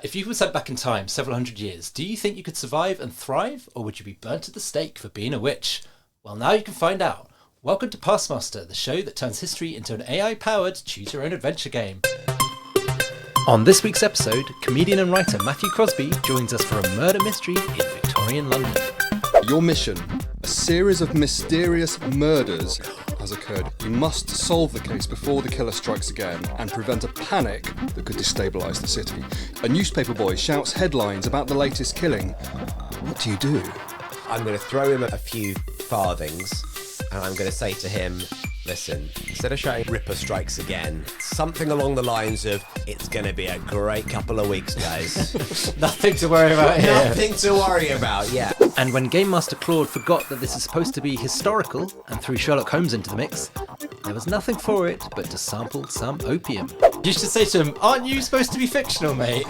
If you were sent back in time several hundred years, do you think you could survive and thrive, or would you be burnt at the stake for being a witch? Well, now you can find out. Welcome to PastMaster, the show that turns history into an AI-powered choose-your-own-adventure game. On this week's episode, comedian and writer Matthew Crosby joins us for a murder mystery in Victorian London. Your mission, a series of mysterious murders has occurred. You must solve the case before the killer strikes again and prevent a panic that could destabilise the city. A newspaper boy shouts headlines about the latest killing. What do you do? I'm going to throw him a few farthings and I'm going to say to him, listen, instead of shouting Ripper strikes again, something along the lines of, it's going to be a great couple of weeks, guys. Nothing to worry about here. Nothing to worry about, yeah. And when GameMaster Claude forgot that this is supposed to be historical and threw Sherlock Holmes into the mix, there was nothing for it but to sample some opium. You should say to him, aren't you supposed to be fictional, mate?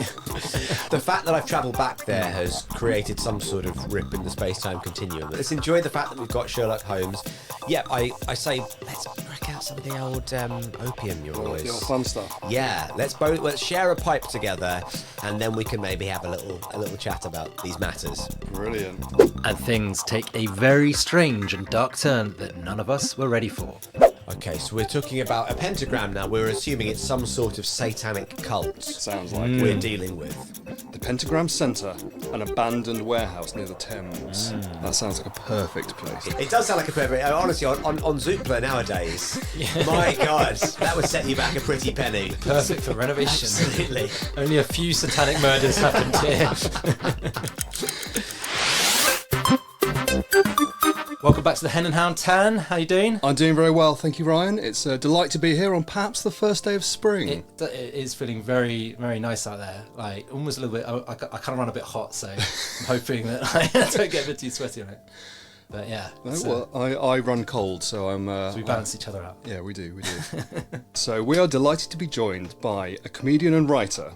The fact that I've travelled back there has created some sort of rip in the space-time continuum. Let's enjoy the fact that we've got Sherlock Holmes. Yeah, I say, let's crack out some of the old opium, you always. The old fun stuff. Yeah, let's share a pipe together, and then we can maybe have a little chat about these matters. Brilliant. And things take a very strange and dark turn that none of us were ready for. Okay, so we're talking about a pentagram now. We're assuming it's some sort of satanic cult. Sounds like we're dealing with. The Pentagram Centre, an abandoned warehouse near the Thames. That sounds like a perfect place. It does sound like a perfect. Honestly, on Zoopla nowadays, my God, that would set you back a pretty penny. Perfect for renovation. Absolutely. Only a few satanic murders happened here. Welcome back to the Hen and Hound Tan. How you doing? I'm doing very well, thank you, Ryan. It's a delight to be here on perhaps the first day of spring. It is feeling very, very nice out there. Like almost a little bit. I kind of run a bit hot, so I'm hoping that I don't get a bit too sweaty on it. But yeah. No, well, I run cold, so I'm. So we balance each other out. Yeah, we do. So we are delighted to be joined by a comedian and writer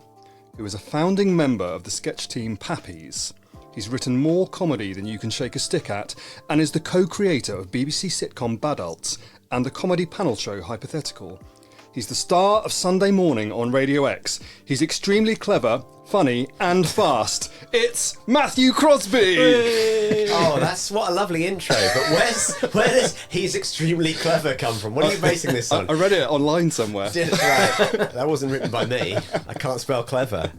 who is a founding member of the sketch team Pappies. He's written more comedy than you can shake a stick at, and is the co-creator of BBC sitcom Badults and the comedy panel show Hypothetical. He's the star of Sunday Morning on Radio X. He's extremely clever, funny, and fast. It's Matthew Crosby! Oh, that's what a lovely intro. But where does he's extremely clever come from? What are you basing this on? I read it online somewhere. Right. That wasn't written by me. I can't spell clever.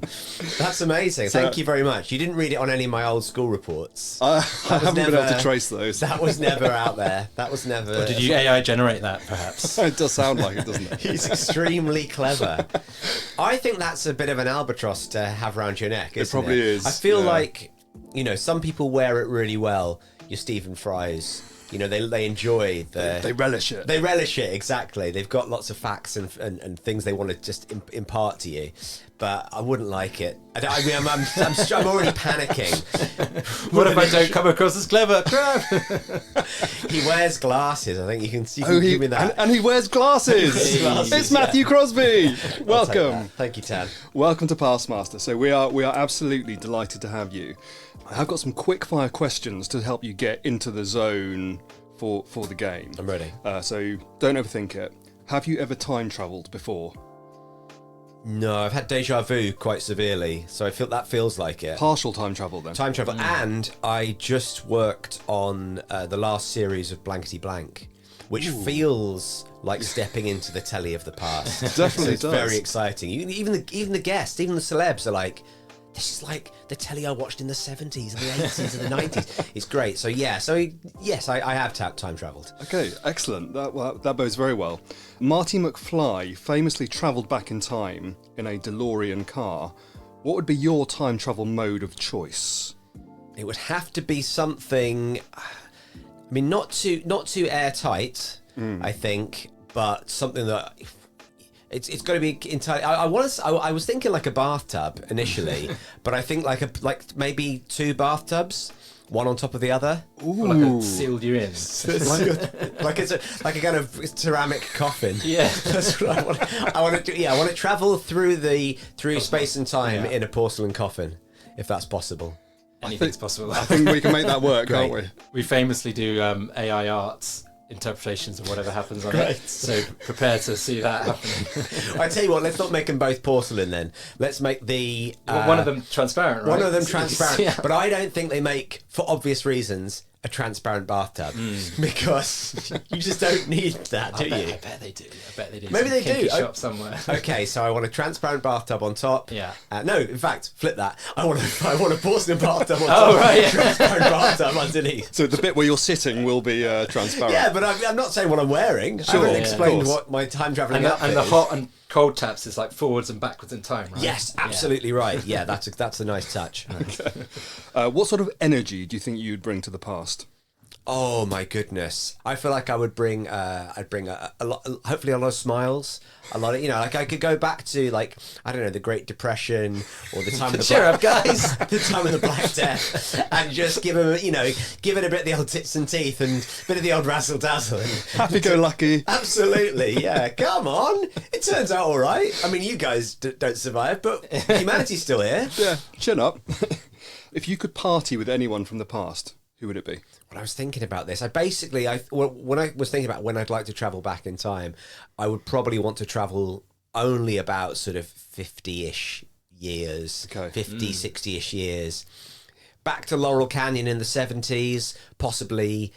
That's amazing. Thank you very much. You didn't read it on any of my old school reports. I haven't been able to trace those. That was never out there. That was never... Or did you AI generate that, perhaps? It does sound like it, doesn't it? He's extremely clever. I think that's a bit of an albatross to have around your neck, isn't it? It probably is. I feel like, some people wear it really well. Your Stephen Fry's, they enjoy the... They relish it. They relish it, exactly. They've got lots of facts and things they want to just impart to you. But I wouldn't like it. I'm already panicking. What if I don't come across as clever? Crap! He wears glasses. I think you can give me that. And he wears glasses. It's Matthew Crosby. Welcome. Thank you, Tad. Welcome to PastMaster. So we are absolutely delighted to have you. I have got some quick fire questions to help you get into the zone for the game. I'm ready. So don't overthink it. Have you ever time travelled before? No, I've had deja vu quite severely, so I feel that feels like it. Partial time travel then. Time travel, and I just worked on the last series of Blankety Blank, which feels like stepping into the telly of the past. Definitely so it's very exciting. Even the guests, even the celebs are like, this is like the telly I watched in the 70s and the 80s and the 90s. It's great. So yes, I have time travelled. Okay, excellent. That bodes very well. Marty McFly famously travelled back in time in a DeLorean car. What would be your time travel mode of choice? It would have to be something, not too airtight, I think, but something that... It's got to be entirely. I was thinking like a bathtub initially, but I think like maybe two bathtubs, one on top of the other. Ooh. Like it sealed you in. like it's like a kind of ceramic coffin. Yeah, that's what I want. I want to do. Yeah, I want to travel through space and time in a porcelain coffin, if that's possible. Anything's possible. I think we can make that work, can't we? We famously do AI arts interpretations of whatever happens on Great. it. So prepare to see that happening. I tell you what, let's not make them both porcelain then. Let's make the Well, one of them transparent, right? one of them transparent. Yeah. But I don't think they make, for obvious reasons, a transparent bathtub because you just don't need that, do you? I bet they do. I bet they do. Maybe Some they do. kinky shop somewhere. Okay, so I want a transparent bathtub on top. Yeah. No, in fact, flip that. I want a porcelain bathtub on top. Oh, right, yeah. Transparent bathtub underneath. So the bit where you're sitting will be transparent. Yeah, but I'm not saying what I'm wearing. I haven't yeah. explained Of course. what my time traveling And outfit the is. hot and cold taps is like forwards and backwards in time, right? Yes, absolutely right. Yeah, that's a nice touch. What sort of energy do you think you'd bring to the past? Oh my goodness! I feel like I would bring, I'd bring a lot, hopefully a lot of smiles, a lot of, like I could go back to like, I don't know, the Great Depression or the time of the Cheer up, guys. the time of the Black Death, and just give them, give it a bit of the old tits and teeth and a bit of the old razzle dazzle. Happy-go-lucky. Absolutely, yeah. Come on, it turns out all right. I mean, you guys don't survive, but humanity's still here. Yeah, chin up. If you could party with anyone from the past, who would it be? When I was thinking about this, when I was thinking about when I'd like to travel back in time, I would probably want to travel only about sort of 50-ish years, Okay. 50, 60-ish years. Back to Laurel Canyon in the 70s, possibly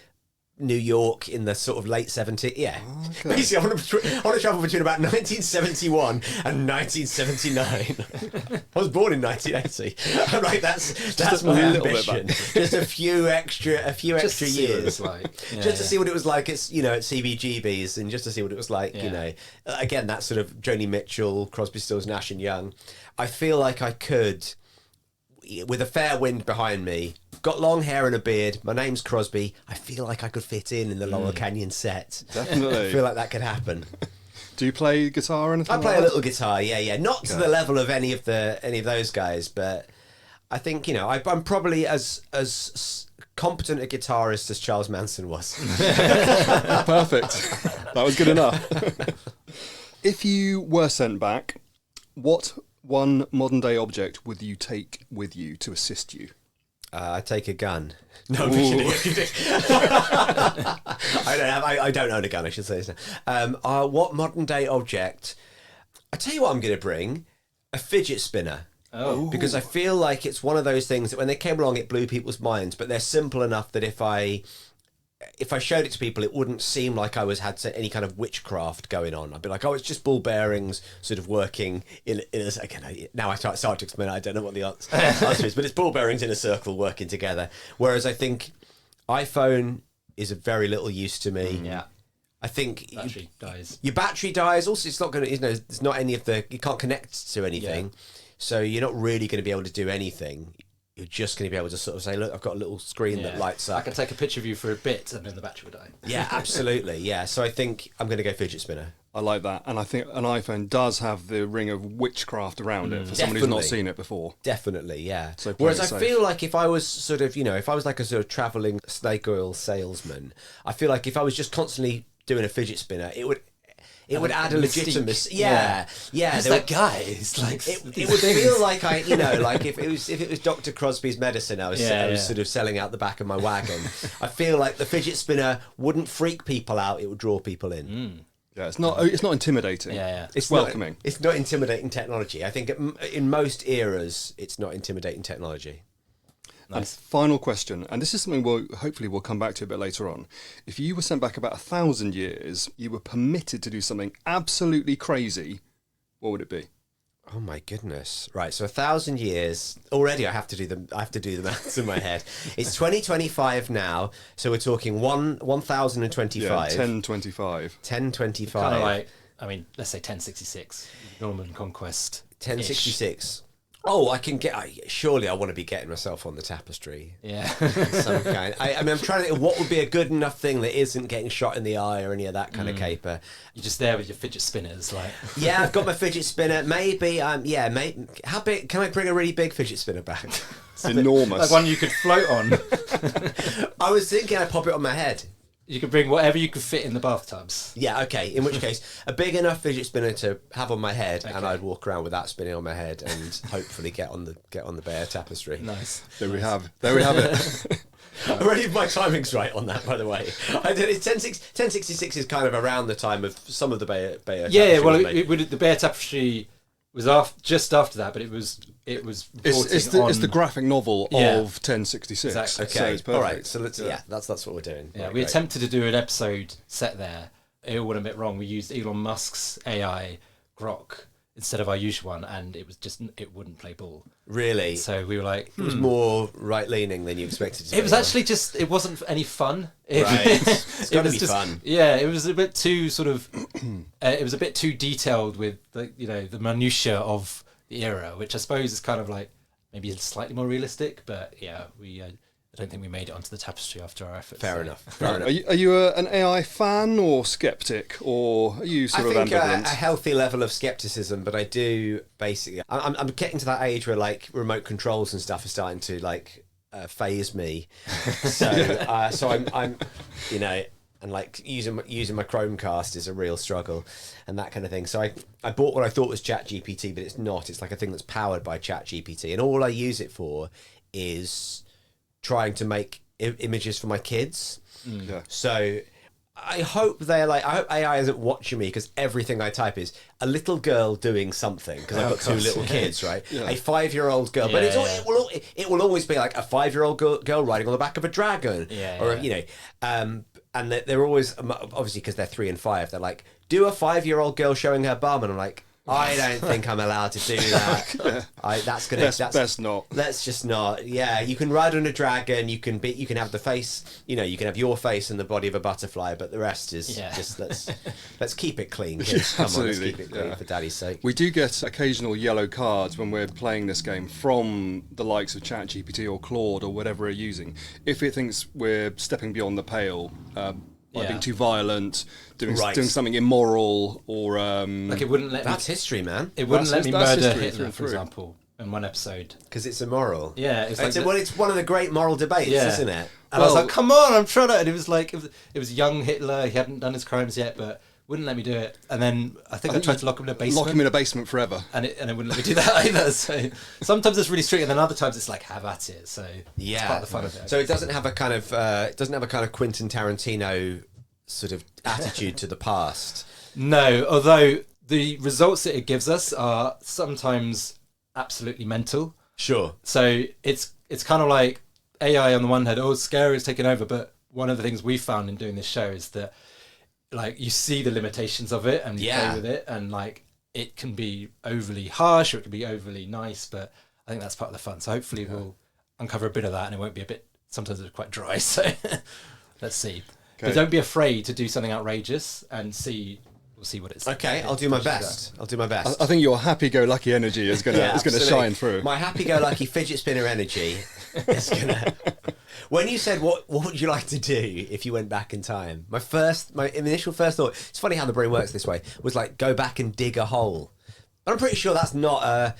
New York in the sort of late 70s. Yeah. Okay. Basically, I want to travel between about 1971 and 1979. I was born in 1980. I'm like, that's my a little bit ambition. Just a few extra Just to see what it years. was like. Yeah, Just to see what it was like at CBGB's, and just to see what it was like, Yeah. Again, that sort of Joni Mitchell, Crosby, Stills, Nash and Young. I feel like I could, with a fair wind behind me, got long hair and a beard, my name's Crosby, I feel like I could fit in the Laurel Canyon set. Definitely. I feel like that could happen. Do you play guitar or anything? I play like a that? little guitar, yeah. Not to the level of any of those guys, but I think, I'm probably as competent a guitarist as Charles Manson was. Perfect. That was good enough. If you were sent back, what one modern day object would you take with you to assist you? I take a gun. No, I don't own a gun, I should say. What modern day object? I tell you what I'm going to bring, a fidget spinner. Oh. Because I feel like it's one of those things that when they came along, it blew people's minds, but they're simple enough that if I showed it to people, it wouldn't seem like I had any kind of witchcraft going on. I'd be like, oh, it's just ball bearings sort of working in a... Again, now I start to explain it, I don't know what the answer is, but it's ball bearings in a circle working together. Whereas I think iPhone is of very little use to me. Yeah. I think Battery dies. your battery dies. Also, it's not going to, it's not any of you can't connect to anything. Yeah. So you're not really going to be able to do anything. You're just going to be able to sort of say, look, I've got a little screen that lights up. I can take a picture of you for a bit and then the battery will die. Yeah, absolutely. Yeah. So I think I'm going to go fidget spinner. I like that. And I think an iPhone does have the ring of witchcraft around it for someone who's not Definitely. seen it before. Definitely, yeah. So play Whereas it I safe. feel like if I was sort of, if I was like a sort of travelling snake oil salesman, I feel like if I was just constantly doing a fidget spinner, it would add a mystique. legitimacy. Yeah. Who's there that guy? It's like It would feel like like if it was Dr. Crosby's medicine, I was Yeah. sort of selling out the back of my wagon. I feel like the fidget spinner wouldn't freak people out; it would draw people in. Yeah, it's not intimidating. Yeah. It's welcoming. It's not intimidating technology. I think in most eras, it's not intimidating technology. And final question, and this is something we'll come back to a bit later on. If you were sent back about 1,000 years, you were permitted to do something absolutely crazy, what would it be? Oh my goodness! Right, so 1,000 years already. I have to do the maths in my head. It's 2025 now, so we're talking 1,025. Yeah, 1025. 1025. kind of like, let's say 1066, Norman conquest. 1066. Oh, surely I want to be getting myself on the tapestry. Yeah. Some kind. I'm trying to think of what would be a good enough thing that isn't getting shot in the eye or any of that kind of caper. You're just there with your fidget spinners, like. Yeah, I've got my fidget spinner. Maybe, maybe. How big? Can I bring a really big fidget spinner back? It's enormous. Like one you could float on. I was thinking I'd pop it on my head. You could bring whatever you could fit in the bathtubs. Yeah, okay. In which case, a big enough fidget spinner to have on my head, and I'd walk around with that spinning on my head, and hopefully get on the Bear tapestry. Nice. There we have it. Already, if my timing's right on that, by the way. I did it. 1066 is kind of around the time of some of the Bear Yeah, tapestry, well, wasn't it? the Bear tapestry was just after that, but it was. It's the graphic novel of 1066. Exactly. Okay, So it's perfect. all right. So let's that's what we're doing. Yeah, Right, we great. attempted to do an episode set there. It all went a bit wrong. We used Elon Musk's AI Grok instead of our usual one, and it wouldn't play ball. Really. So we were like, It was more right leaning than you expected. It was actually it wasn't any fun. Right. It's got to be fun. Yeah, it was a bit too sort of. It was a bit too detailed with the minutiae of the era, which I suppose is kind of like maybe slightly more realistic. But yeah, I don't think we made it onto the tapestry after our efforts. Fair enough. Are you an AI fan or skeptic, or are you sort of I think ambivalent? a healthy level of skepticism, but I do basically. I'm getting to that age where like remote controls and stuff are starting to like phase me. So I'm and like using my Chromecast is a real struggle, and that kind of thing. So I bought what I thought was ChatGPT, but it's not. It's like a thing that's powered by ChatGPT, and all I use it for is trying to make images for my kids. Yeah. So I hope AI isn't watching me, because everything I type is a little girl doing something, because I've got two little kids, right? Yeah. A 5-year-old girl, but it will always be like a 5-year-old girl riding on the back of a dragon, and they're always, obviously because they're 3 and 5, they're like, do a 5-year-old girl showing her bum, and I'm like, I don't think I'm allowed to do that. That's not. Let's just not. Yeah, you can ride on a dragon. You can have the face. You can have your face and the body of a butterfly, but the rest is just let's keep it clean. Kids. Come on, let's keep it clean for daddy's sake. We do get occasional yellow cards when we're playing this game from the likes of ChatGPT or Claude or whatever we're using. If it thinks we're stepping beyond the pale. Like being too violent, doing something immoral, or like it wouldn't let that's history, man. It wouldn't let me murder Hitler, for example, in one episode because it's immoral. Yeah, it's one of the great moral debates, isn't it? And I was like, come on, I'm trying to. And it was like it was young Hitler. He hadn't done his crimes yet, but wouldn't let me do it. And then I think I tried to lock him in a basement. Lock him in a basement forever. And it wouldn't let me do that either. So sometimes it's really strict, and then other times it's like, have at it. So it's part of the fun of it. So it doesn't have a kind of Quentin Tarantino sort of attitude to the past. No, although the results that it gives us are sometimes absolutely mental. Sure. So it's kind of like AI on the one hand, scary, it's taken over. But one of the things we found in doing this show is that like you see the limitations of it and you play with it, and like it can be overly harsh or it can be overly nice, but I think that's part of the fun. So hopefully we'll uncover a bit of that, and it won't be sometimes it's quite dry. So let's see. Okay. But don't be afraid to do something outrageous, and we'll see what it's. Okay, I'll do my best. I think your happy-go-lucky energy is gonna shine through. My happy-go-lucky fidget spinner energy is gonna. When you said what would you like to do if you went back in time, my initial first thought, it's funny how the brain works this way, was like go back and dig a hole. But I'm pretty sure that's not a.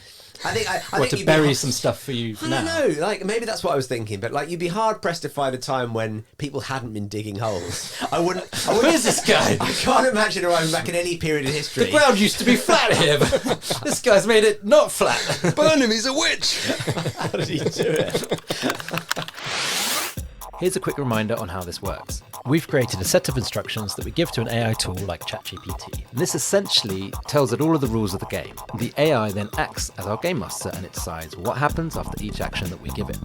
I think to bury some stuff for you now. I don't know, like maybe that's what I was thinking, but like you'd be hard pressed to find a time when people hadn't been digging holes. I wouldn't. Where's this guy? I can't imagine arriving back in any period of history. The ground used to be flat here, but this guy's made it not flat. Burn him, he's a witch. How did he do it? Here's a quick reminder on how this works. We've created a set of instructions that we give to an AI tool like ChatGPT. And this essentially tells it all of the rules of the game. The AI then acts as our game master, and it decides what happens after each action that we give it.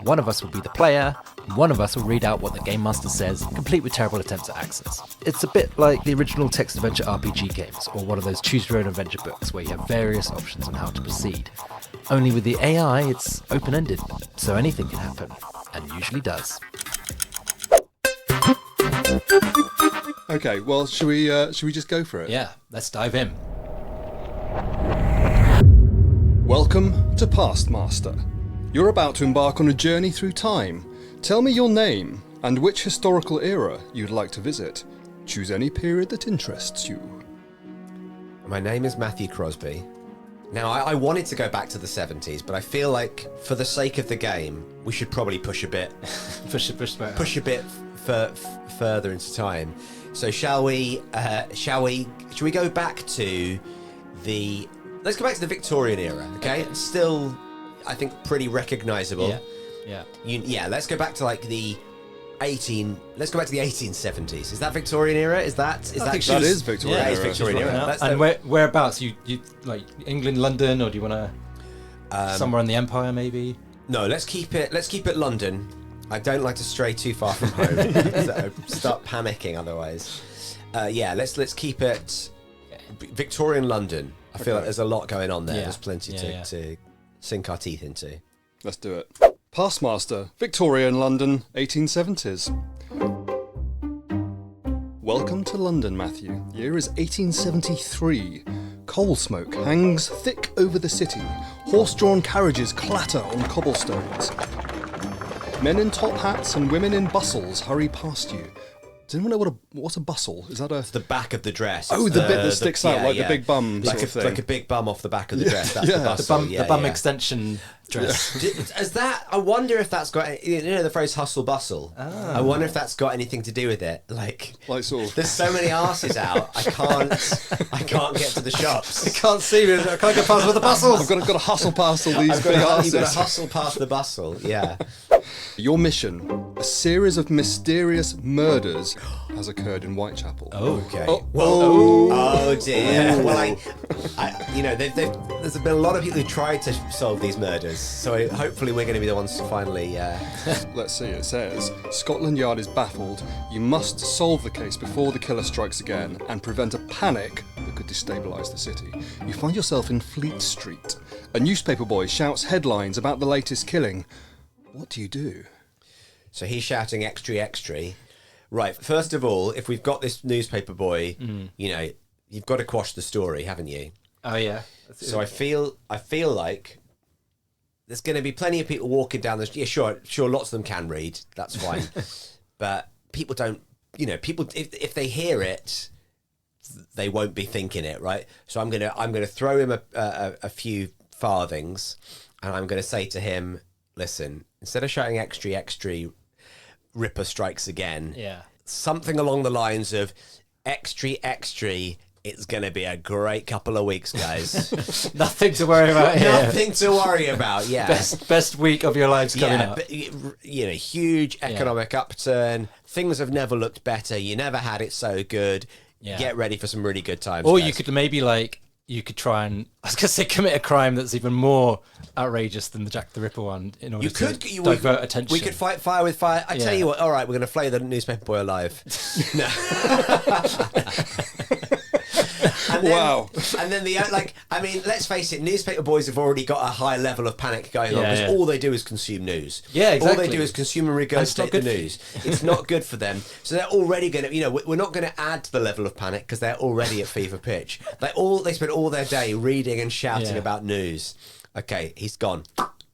One of us will be the player, and one of us will read out what the game master says, complete with terrible attempts at access. It's a bit like the original text adventure RPG games, or one of those choose your own adventure books where you have various options on how to proceed. Only with the AI, it's open-ended, so anything can happen, and usually does. Okay, well, should we just go for it? Yeah, let's dive in. Welcome to PastMaster. You're about to embark on a journey through time. Tell me your name and which historical era you'd like to visit. Choose any period that interests you. My name is Matthew Crosby. Now, I wanted to go back to the 70s, but I feel like for the sake of the game, we should probably push a bit, push a bit further into time. So shall we go back to let's go back to the Victorian era, okay? It's still, I think, pretty recognisable. Yeah. Let's go back to like let's go back to the 1870s. Is that Victorian era? That is Victorian era. That is Victorian era. And whereabouts? You like England, London, or do you want to somewhere in the Empire maybe? No, let's keep it London. I don't like to stray too far from home. So start panicking otherwise. Let's keep it Victorian London. I feel like there's a lot going on there. Yeah. There's plenty to sink our teeth into. Let's do it. PastMaster, Victorian London, 1870s. Welcome to London, Matthew. The year is 1873. Coal smoke hangs thick over the city. Horse-drawn carriages clatter on cobblestones. Men in top hats and women in bustles hurry past you. Does anyone know what's a bustle? Is that It's the back of the dress. Oh, the bit that sticks out, like the big bum sort of thing. Like a big bum off the back of the dress. That's the bustle. The bum extension dress. Is that? I wonder if that's got. You know the phrase "hustle bustle." I wonder if that's got anything to do with it. Like sort of. There's so many arses out. I can't get to the shops. I can't see. I can't get past with the bustles. I've got to hustle past all these big arses. You've got to hustle past the bustle. Yeah. Your mission: a series of mysterious murders has occurred in Whitechapel. Oh, okay. Oh dear. Well, there's been a lot of people who tried to solve these murders, so hopefully we're going to be the ones to finally. Let's see. It says Scotland Yard is baffled. You must solve the case before the killer strikes again and prevent a panic that could destabilise the city. You find yourself in Fleet Street. A newspaper boy shouts headlines about the latest killing. What do you do? So he's shouting extra, extra. Right, first of all, if we've got this newspaper boy, you've got to quash the story, haven't you? Oh yeah. So I feel like there's going to be plenty of people walking down the street. Yeah, sure, lots of them can read. That's fine. But people don't, people if they hear it, they won't be thinking it, right? So I'm gonna throw him a few farthings, and I'm gonna say to him, listen, instead of shouting extra, extra, Ripper strikes again. Yeah. Something along the lines of extra, extra. It's going to be a great couple of weeks, guys. Nothing to worry about here. Nothing to worry about. Yeah. Best week of your lives coming up. But, huge economic upturn. Things have never looked better. You never had it so good. Yeah. Get ready for some really good times. Or guys. you could maybe try and, I was going to say, commit a crime that's even more outrageous than the Jack the Ripper one in order to divert attention. We could fight fire with fire. I tell you what, all right, we're going to flay the newspaper boy alive. No. Wow. And then let's face it, newspaper boys have already got a high level of panic going on because all they do is consume news. Yeah, exactly. All they do is consume and regurgitate the news. It's not good for them. So they're already going to, we're not going to add to the level of panic because they're already at fever pitch. They spend all their day reading and shouting about news. Okay, he's gone.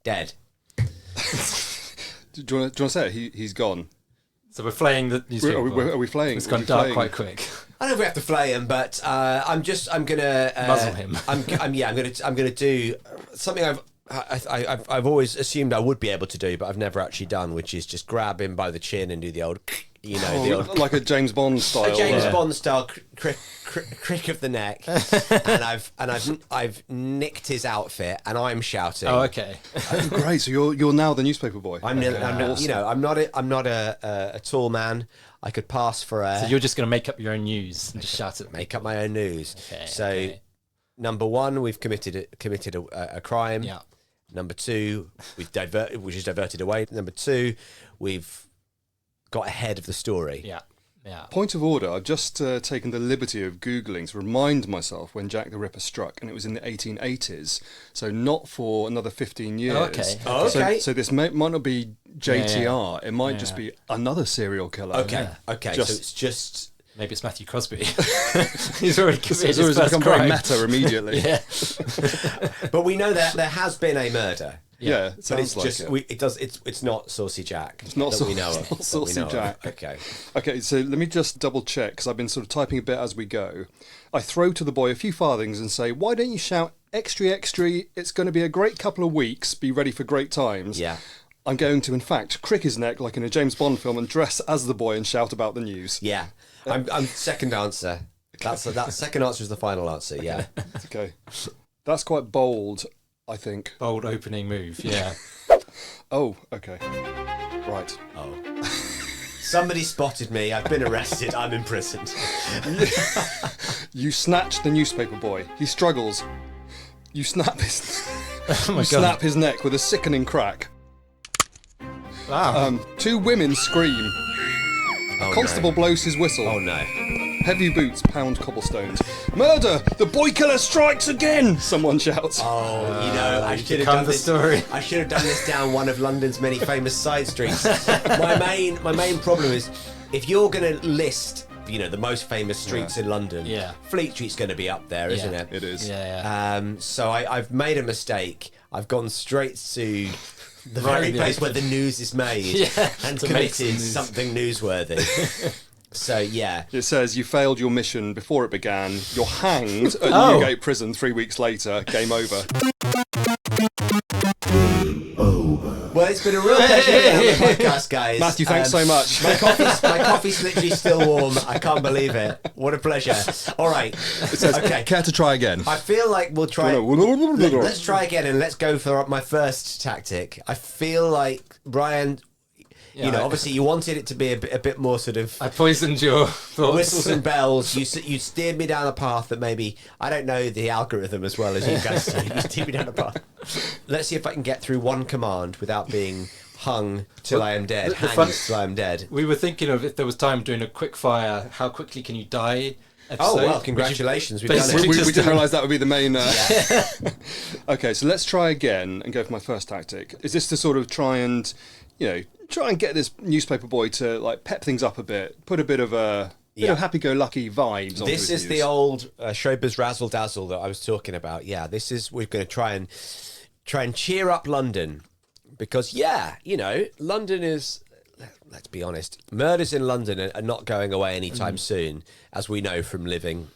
Dead. Do you want to say it? He's gone. So we're flaying the newspaper. Are we flaying? It's gone dark quite quick. I don't know if we have to flay him, but I'm gonna muzzle him. I'm gonna do something I've always assumed I would be able to do, but I've never actually done, which is just grab him by the chin and do the old, like a James Bond style. A James Bond style crick of the neck, and I've nicked his outfit, and I'm shouting. Oh, okay. Great. So you're now the newspaper boy. I'm not a tall man. I could pass for a. So you're just going to make up your own news and just shout at me. Make up my own news. Okay, so, number one, we've committed a crime. Yeah. Number two, which is diverted away. Number two, we've got ahead of the story. Yeah. Yeah. Point of order, I've just taken the liberty of Googling to remind myself when Jack the Ripper struck, and it was in the 1880s, so not for another 15 years. Oh, okay. Oh, okay. So this might not be JTR, it might just be another serial killer. Okay, okay, so it's just... Maybe it's Matthew Crosby. He's already committed his become crime. very meta immediately. Yeah. But we know that there has been a murder. Yeah, it But sounds it's like just it. It's not Saucy Jack. It's not that we know of. not that we Saucy know of. Jack. Okay. Okay, so let me just double check, because I've been sort of typing a bit as we go. I throw to the boy a few farthings and say, why don't you shout, extra, extra, it's going to be a great couple of weeks, be ready for great times. Yeah. I'm going to, in fact, crick his neck like in a James Bond film and dress as the boy and shout about the news. Yeah. I'm second answer. That second answer is the final answer. Yeah. Okay. That's quite bold, I think. Bold opening move, yeah. Oh, okay. Right. Oh. Somebody spotted me. I've been arrested. I'm imprisoned. You snatch the newspaper boy. He struggles. You snap his, Oh my you snap his neck with a sickening crack. Wow. Two women scream. Oh, Constable blows his whistle. Oh no. Heavy boots pound cobblestones. Murder! The boy killer strikes again! Someone shouts. Oh, I should have become done the this. story. I should have done this down one of London's many famous side streets. My main problem is if you're going to list, the most famous streets in London. Yeah. Fleet Street's going to be up there, isn't it? It is. Yeah. So I've made a mistake. I've gone straight to the Right, very yeah. place where the news is made Yeah, and to make committed some news. something newsworthy. So yeah. It says you failed your mission before it began. You're hanged at Oh. Newgate Prison 3 weeks later. Game over. Well, it's been a real pleasure being on the podcast, guys. Matthew, thanks so much. My coffee's literally still warm. I can't believe it. What a pleasure. All right. It says, Okay. care to try again? I feel like we'll try. No. Let's try again and let's go for my first tactic. I feel like Brian. Obviously you wanted it to be a bit more sort of I poisoned your thoughts. whistles and bells. You steered me down a path that maybe I don't know the algorithm as well as you guys do. You steered me down a path. Let's see if I can get through one command without being hung till I am dead. the Hanged fun- till I am dead. We were thinking of if there was time doing a quick fire, how quickly can you die Oh episode. well, Would you congratulations, we've done basically it. We just didn't do- realise that would be the main... Okay, so let's try again and go for my first tactic. Is this to sort of try and get this newspaper boy to like pep things up a bit, put a bit of happy-go-lucky vibes onto This his is news. the old Schrober's razzle dazzle that I was talking about. Yeah, we're going to try and cheer up London because London is. Let's be honest, murders in London are not going away anytime soon, as we know from living,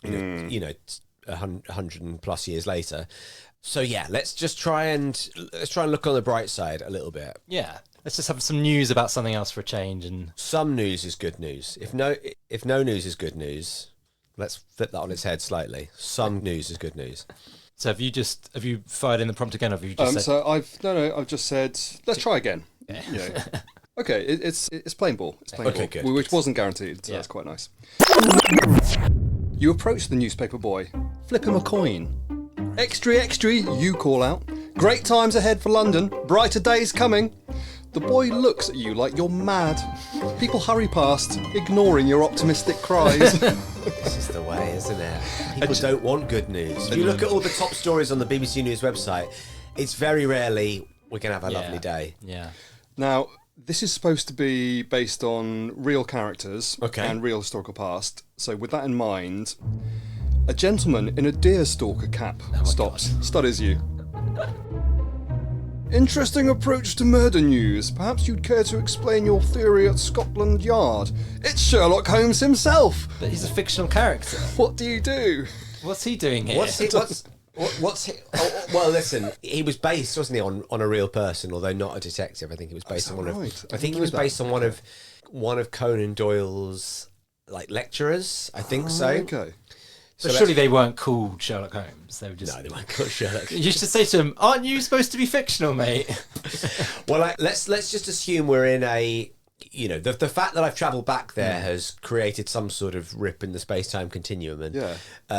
100 and plus years later. So yeah, let's try and look on the bright side a little bit. Yeah. Let's just have some news about something else for a change. And Some news is good news. If no news is good news, let's flip that on its head slightly. Some news is good news. so have you fired in the prompt again? Or have you just said, So I've just said let's try again. Yeah. Okay, it's playing ball. It's playing Okay, ball, good. which wasn't guaranteed, so Yeah. that's quite nice. You approach the newspaper boy, flip him a coin. Extra, extra, you call out. Great times ahead for London, brighter days coming. The boy looks at you like you're mad. People hurry past, ignoring your optimistic cries. This is the way, isn't it? People don't want good news. If you look at all the top stories on the BBC News website, it's very rarely we're going to have a lovely day. Yeah. Now, this is supposed to be based on real characters Okay. and real historical past. So with that in mind, a gentleman in a deer stalker cap stops, studies you. Interesting approach to murder news. Perhaps you'd care to explain your theory at Scotland Yard. It's Sherlock Holmes himself. But he's a fictional character. What do you do? What's he doing here? What's he? Well, listen, he was based, wasn't he, on a real person, although not a detective. I think he was based on one right? of. I think he was based on one of Conan Doyle's lecturers. I think so. Okay. But surely they weren't called Sherlock Holmes. They were just. No, they weren't called Sherlock. You should say to him, "Aren't you supposed to be fictional, mate?" Well, let's just assume we're in a. The fact that I've travelled back there has created some sort of rip in the space-time continuum, and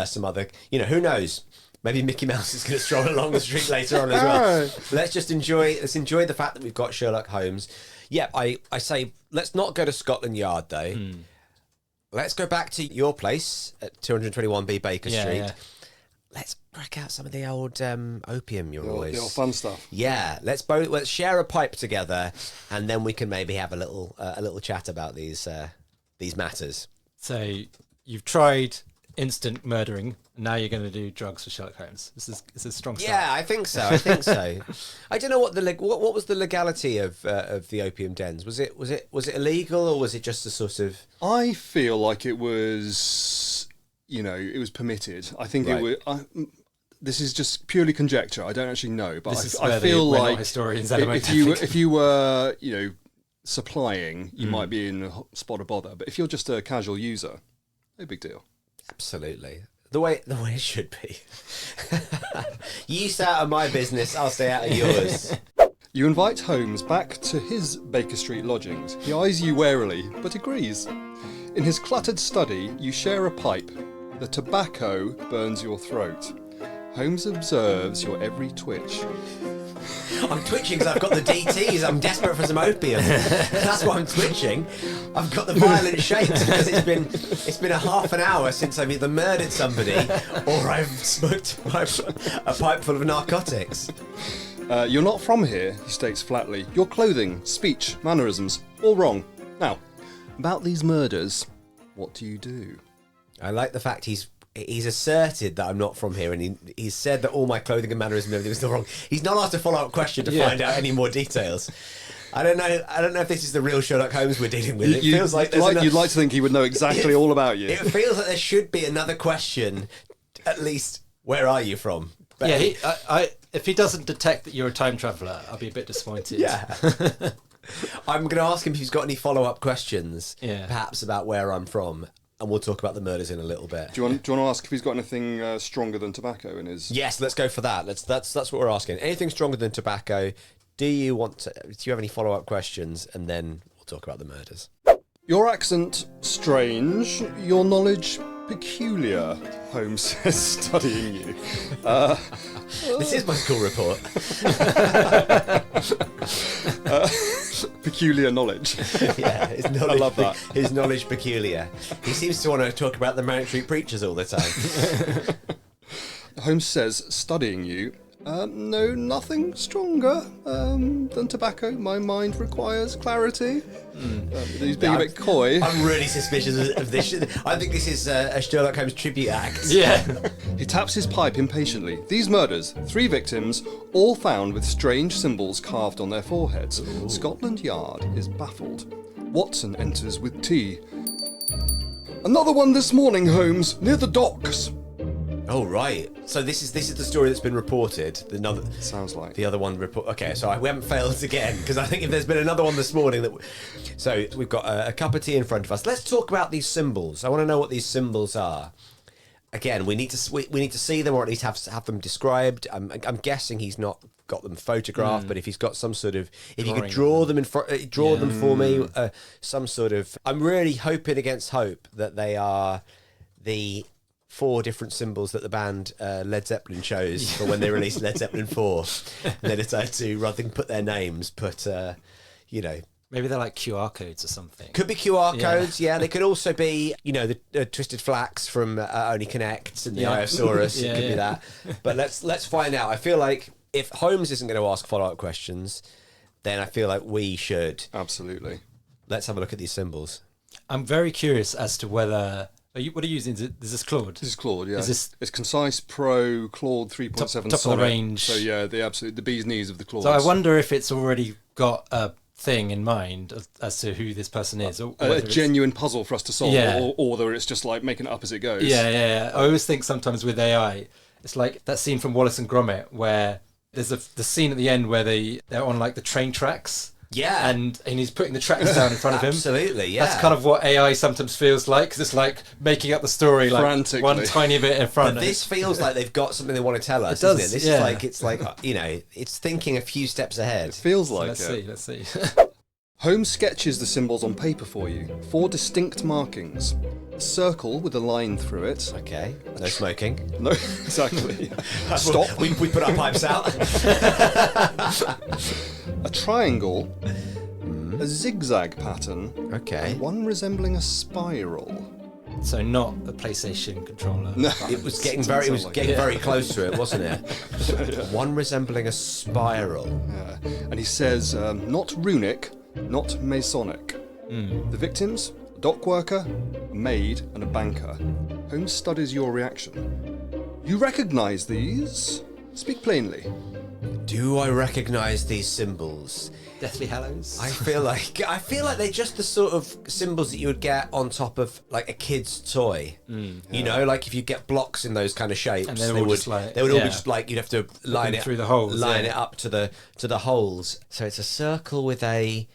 some other. Who knows? Maybe Mickey Mouse is going to stroll along the street later on as well. Let's enjoy the fact that we've got Sherlock Holmes. Yeah, I say let's not go to Scotland Yard though. Let's go back to your place at 221B Baker Street. Yeah. Let's crack out some of the old opium you're The always. old fun stuff. Yeah, let's share a pipe together, and then we can maybe have a little chat about these matters. So you've tried instant murdering. Now you're going to do drugs for Sherlock Holmes. This is a strong start. Yeah, I think so. I don't know what what was the legality of the opium dens. Was it illegal, or was it just a sort of? I feel like it was, it was permitted. I think it was. This is just purely conjecture. I don't actually know, but I feel like historians if you were, supplying, you might be in a spot of bother. But if you're just a casual user, no big deal. Absolutely. The way it should be. You stay out of my business, I'll stay out of yours. You invite Holmes back to his Baker Street lodgings. He eyes you warily, but agrees. In his cluttered study, you share a pipe. The tobacco burns your throat. Holmes observes your every twitch. I'm twitching because I've got the DTs. I'm desperate for some opium. That's why I'm twitching. I've got the violent shakes because it's been a half an hour since I've either murdered somebody or I've smoked a pipe full of narcotics. You're not from here, he states flatly. Your clothing, speech, mannerisms, all wrong. Now, about these murders, what do you do? I like the fact he's asserted that I'm not from here, and he's said that all my clothing and mannerism and everything was not wrong. He's not asked a follow-up question to find out any more details. I don't know if this is the real Sherlock Holmes we're dealing with. It feels like you'd like to think he would know exactly all about you. It feels like there should be another question, at least. Where are you from? But if he doesn't detect that you're a time traveller, I'll be a bit disappointed. Yeah. I'm going to ask him if he's got any follow-up questions, perhaps about where I'm from. And we'll talk about the murders in a little bit. Do you want to ask if he's got anything stronger than tobacco in his? Yes, let's go for that. That's what we're asking. Anything stronger than tobacco? Do you have any follow-up questions? And then we'll talk about the murders. Your accent strange, your knowledge peculiar, Holmes says, studying you. This is my school report. Peculiar knowledge. Yeah, his knowledge, I love that. His knowledge peculiar. He seems to want to talk about the Mount Street preachers all the time. Holmes says, studying you, no, nothing stronger than tobacco. My mind requires clarity. He's being a bit coy. I'm really suspicious of this. I think this is a Sherlock Holmes tribute act. Yeah. He taps his pipe impatiently. These murders, 3 victims, all found with strange symbols carved on their foreheads. Ooh. Scotland Yard is baffled. Watson enters with tea. Another one this morning, Holmes, near the docks. Oh right, so this is the story that's been reported. Sounds like the other one report. Okay, so we haven't failed again, because I think if there's been another one this morning so we've got a cup of tea in front of us. Let's talk about these symbols. I want to know what these symbols are. Again, we need to see them, or at least have them described. I'm guessing he's not got them photographed, but if he's got some sort of, if you could draw them them for me, some sort of. I'm really hoping against hope that they are the 4 different symbols that the band Led Zeppelin chose for when they released Led Zeppelin 4. And they decided to, rather than put their names, maybe they're like QR codes or something. Could be QR codes, yeah. They could also be, the Twisted Flax from Only Connect and the Iosaurus. It could be that. But let's find out. I feel like if Holmes isn't going to ask follow-up questions, then I feel like we should. Absolutely. Let's have a look at these symbols. I'm very curious as to whether... what are you using? Is this Claude? This is Claude, yeah. It's Concise Pro Claude 3.7 top of the range. So yeah, the bee's knees of the Claudes. So I wonder if it's already got a thing in mind as to who this person is. Or a genuine puzzle for us to solve, or whether it's just like making it up as it goes. Yeah. I always think sometimes with AI, it's like that scene from Wallace and Gromit where there's the scene at the end where they're on like the train tracks. Yeah. And he's putting the tracks down in front of him. Absolutely, yeah. That's kind of what AI sometimes feels like, because it's like making up the story like frantically. One tiny bit in front. But this feels like they've got something they want to tell us, does, doesn't it? This is like, it's thinking a few steps ahead. It feels like Let's see. Holmes sketches the symbols on paper for you. 4 distinct markings. A circle with a line through it. Okay. No smoking. No, exactly. Stop. We put our pipes out. A triangle. A zigzag pattern. Okay. And one resembling a spiral. So not a PlayStation controller. No, it was getting very close to it, wasn't it? One resembling a spiral. Yeah. And he says, not runic, not Masonic. The victims, a dock worker, a maid, and a banker. Holmes studies your reaction. You recognise these? Speak plainly. Do I recognise these symbols? Deathly Hallows. I feel like they're just the sort of symbols that you would get on top of like a kid's toy. You know, like if you get blocks in those kind of shapes, And they all would just like- all be yeah. just like you'd have to line it through the holes, line yeah. it up to the holes. So it's a circle with a.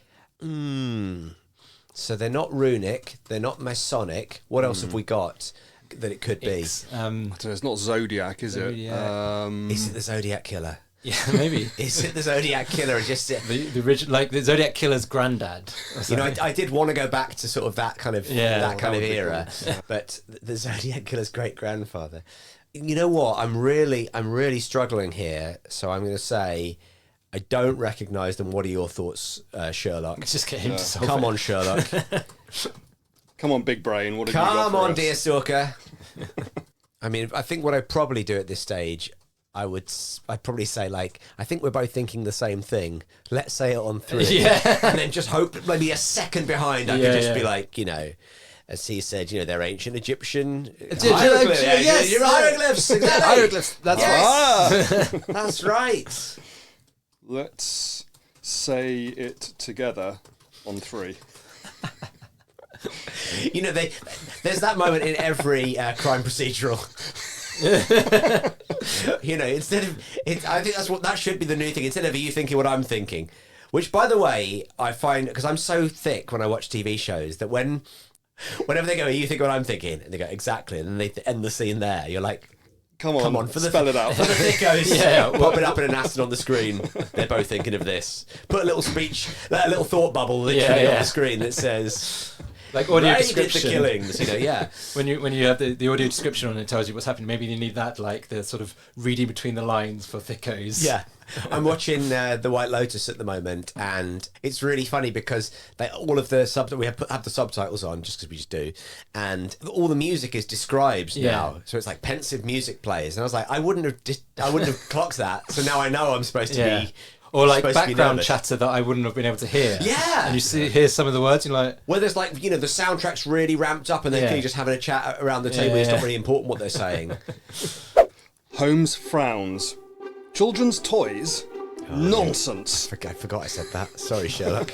So they're not runic, they're not Masonic. What else have we got that it could be? It's, I don't know, it's not Zodiac, is it? Is it the Zodiac Killer? yeah, maybe. Is it the Zodiac Killer? Just The original, like the Zodiac Killer's granddad. you know, I did want to go back to sort of that kind of that kind of would be era, but the Zodiac Killer's great grandfather. You know what? I'm really struggling here. So I'm going to say, I don't recognise them. What are your thoughts, Sherlock? Let's just get him to solve Come it. on, Sherlock. Come on, big brain. What have you got Come for on, us? dear stalker. I mean, I think what I'd probably do at this stage, I'd probably say, like, I think we're both thinking the same thing. Let's say it on 3. Yeah. And then just hope maybe a second behind I Yeah, could just yeah. be like, you know, as he said, you know, they're ancient Egyptian Egyptian, hieroglyphs. yes. You're hieroglyphs. Exactly. Hieroglyphs, that's Yes. That's right. Let's say it together on 3. You know, there's that moment in every crime procedural. You know, I think that should be the new thing. Instead of you thinking what I'm thinking, which, by the way, I find, because I'm so thick when I watch TV shows, that whenever they go, you think what I'm thinking, and they go, exactly, and then they end the scene there, you're like, Come on, for the spell it out. For the thickos, Yeah, pop it up in an acid on the screen. They're both thinking of this. Put a little speech, a little thought bubble literally on the screen that says, like audio "They description. did the killings." You know, yeah. When you have the audio description on it, tells you what's happening. Maybe you need that, like the sort of reading between the lines for thickos. Yeah. I'm watching The White Lotus at the moment, and it's really funny because all of the we have the subtitles on just because we just do, and all the music is described now. So it's like pensive music plays, and I was like, I wouldn't have clocked that. So now I know I'm supposed to be. Or like supposed to be background nervous. chatter that I wouldn't have been able to hear. Yeah. And you hear some of the words, you're like, Where there's like, you know, the soundtrack's really ramped up and they're clearly just having a chat around the table. It's not really important what they're saying. Holmes frowns. Children's toys? Nonsense. I forgot I said that. Sorry, Sherlock.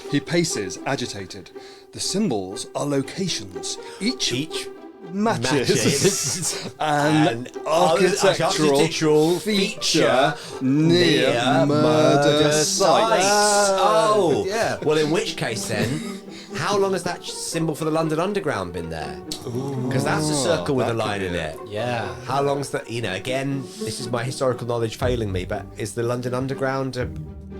He paces, agitated. The symbols are locations. Each matches an architectural feature near murder sites. Oh, Yeah. Well, in which case then, how long has that symbol for the London Underground been there? Because that's a circle with a that could line be in it. it. yeah. How long's that? You know, again, this is my historical knowledge failing me, but is the London Underground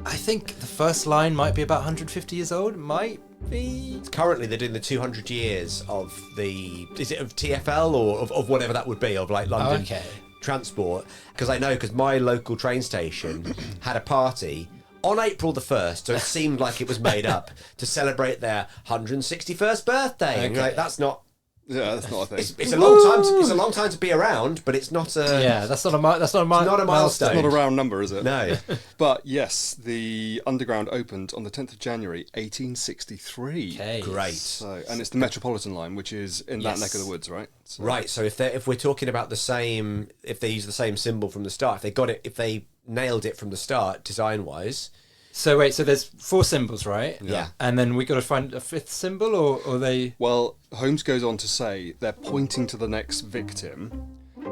I think the first line might be about 150 years old. Might be. currently they're doing the 200 years of is it of TFL or of whatever that would be, of like London Okay. transport? Because I know, because my local train station had a party on April the 1st, so it seemed like it was made up to celebrate their 161st birthday. And you're like, that's not. Yeah, that's not a thing. It's a long time. It's a long time to be around, but it's not a. Yeah, that's not a milestone. milestone. It's not a round number, is it? No. But yes, the Underground opened on the 10th of January, 1863. Okay. Great. So, and it's the Metropolitan line, which is in that neck of the woods, right? So, Right. So if we're talking about the same, if they use the same symbol from the start, if they nailed it from the start, design wise. So wait, so there's 4 symbols, right? Yeah. And then we got to find a 5th symbol, or they. Well, Holmes goes on to say they're pointing to the next victim.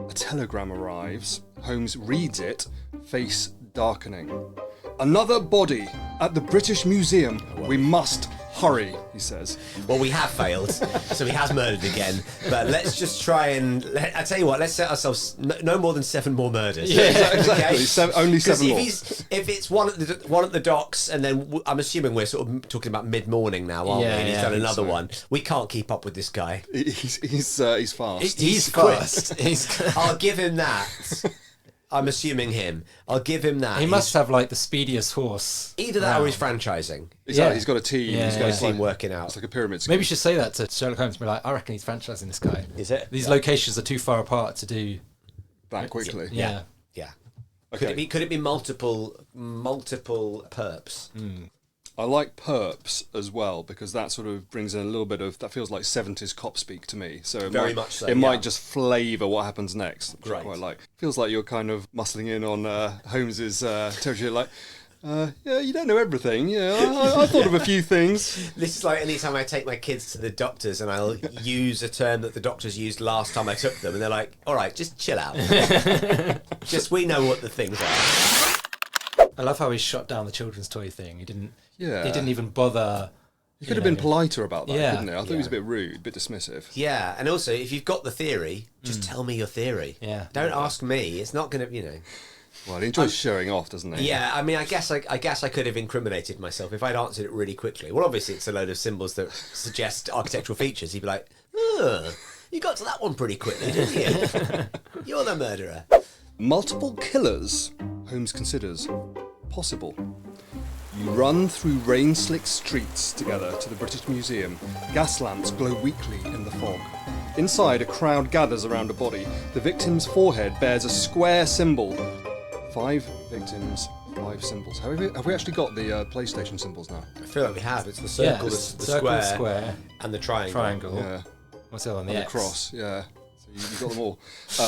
A telegram arrives. Holmes reads it, face darkening. Another body at the British Museum. We must hurry, he says. Well, we have failed, so he has murdered again. But let's just try and. I tell you what, let's set ourselves no more than 7 more murders. Yeah, exactly. Only 7 more. If it's one at the docks, and then I'm assuming we're sort of talking about mid-morning now, aren't we? Yeah, And he's yeah, done I think another so. one. We can't keep up with this guy. He's fast. He's quick. fast. He's. I'll give him that. I'm assuming him. I'll give him that. He must have like the speediest horse. Either that or round. he's franchising. He's Yeah. he's got a team. Yeah, He's got yeah. a Team working out. It's like a pyramid scheme. Maybe you should say that to Sherlock Holmes. Be like, I reckon he's franchising this guy. Is it? These locations are too far apart to do. that quickly. Yeah. Yeah. Okay. Could it be multiple perps? I like perps as well, because that sort of brings in a little bit of, that feels like 70s cop speak to me. So it might just flavour what happens next, which I quite like. Feels like you're kind of muscling in on Holmes's territory, like, yeah, you don't know everything. Yeah, I thought of a few things. This is like any time I take my kids to the doctors and I'll use a term that the doctors used last time I took them, and they're like, all right, just chill out. Just, we know what the things are. I love how he shot down the children's toy thing. He didn't even bother. He could have been politer about that, couldn't he? I thought he was a bit rude, a bit dismissive. Yeah, and also, if you've got the theory, just tell me your theory. Yeah. Don't ask me. It's not going to, Well, he enjoys showing off, doesn't he? Yeah, I mean, I guess I could have incriminated myself if I'd answered it really quickly. Well, obviously, it's a load of symbols that suggest architectural features. He'd be like, you got to that one pretty quickly, didn't you? You're the murderer. Multiple killers, Holmes considers, possible. You run through rain-slick streets together to the British Museum. Gas lamps glow weakly in the fog. Inside, a crowd gathers around a body. The victim's forehead bears a square symbol. 5 victims, 5 symbols. Have we actually got the PlayStation symbols now? I feel like we have. It's the circle, the circle, square, and the triangle. Yeah. What's the other one? The X. Cross, yeah. So you got them all.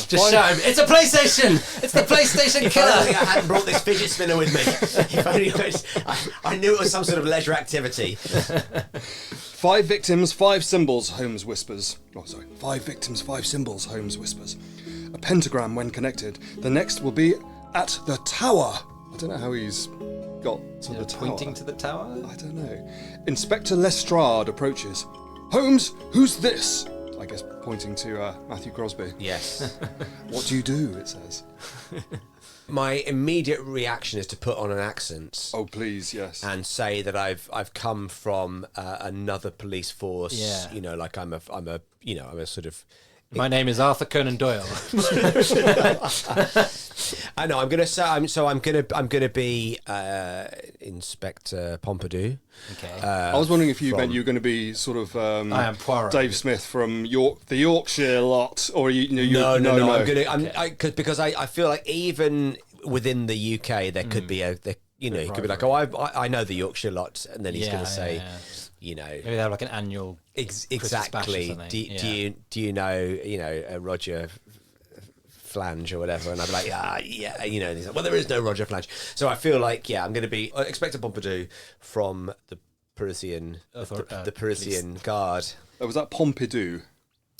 Just shout him, it's a PlayStation! It's the PlayStation killer! I think I hadn't brought this fidget spinner with me. If only I knew it was some sort of leisure activity. 5 victims, 5 symbols, Holmes whispers. Oh, sorry. 5 victims, 5 symbols, Holmes whispers. A pentagram when connected. The next will be at the tower. I don't know how he's got to the tower. Pointing to the tower? I don't know. Inspector Lestrade approaches. Holmes, who's this? I guess pointing to Matthew Crosby. Yes. What do you do, it says. My immediate reaction is to put on an accent. Oh, please, yes. And say that I've come from another police force. Yeah. Like I'm a sort of. My name is Arthur Conan Doyle. I know. I'm gonna say. I'm gonna be Inspector Pompidou. Okay. I was wondering if you meant you were going to be sort of. I am Poirot. Dave Smith from the Yorkshire lot, or No. Because I feel like even within the UK there could be he could be like, oh, I know the Yorkshire lot, and then he's going to say. Maybe they have like an annual exactly. Do you know Roger Flange or whatever? And I'd be like, yeah. He's like, well, there is no Roger Flange. So I feel like I'm going to be Inspector Pompidou from the Parisian Guard. Oh, was that Pompidou?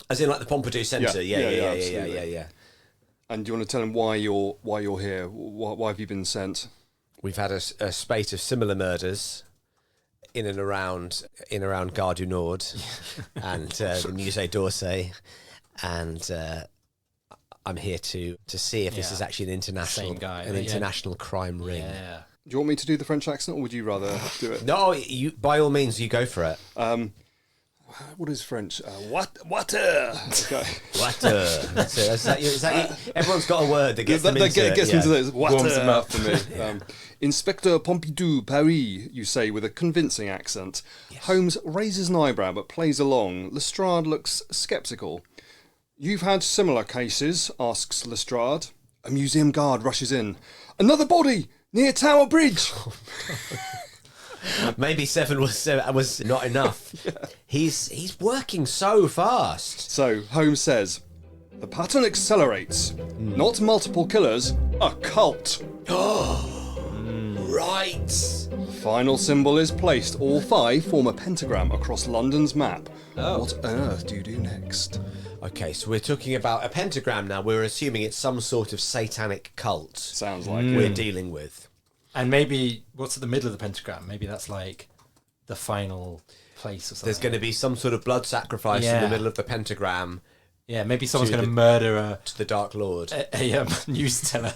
As in like the Pompidou Centre? Yeah. And do you want to tell him why you're here? Why have you been sent? We've had a spate of similar murders. In and around Gare du Nord and the Musée d'Orsay, and I'm here to see if this is actually an international crime ring. Yeah. Do you want me to do the French accent, or would you rather do it? No, you by all means, you go for it. What is French? Water. Okay. Water. Is that everyone's got a word that gets them into it. Gets into this. Water. Warms them up for me. Inspector Pompidou Paris, you say with a convincing accent. Yes. Holmes raises an eyebrow but plays along. Lestrade looks sceptical. You've had similar cases, asks Lestrade. A museum guard rushes in. Another body near Tower Bridge. Maybe 7 was not enough. Yeah. He's working so fast. So Holmes says, the pattern accelerates. Not multiple killers, a cult. Right. Final symbol is placed. All 5 form a pentagram across London's map. Oh. What on earth do you do next? Okay, so we're talking about a pentagram now. We're assuming it's some sort of satanic cult. Sounds like we're dealing with. And maybe what's at the middle of the pentagram? Maybe that's like the final place or something. There's going to be some sort of blood sacrifice in the middle of the pentagram. Yeah, maybe someone's going to murder to the Dark Lord. a news teller.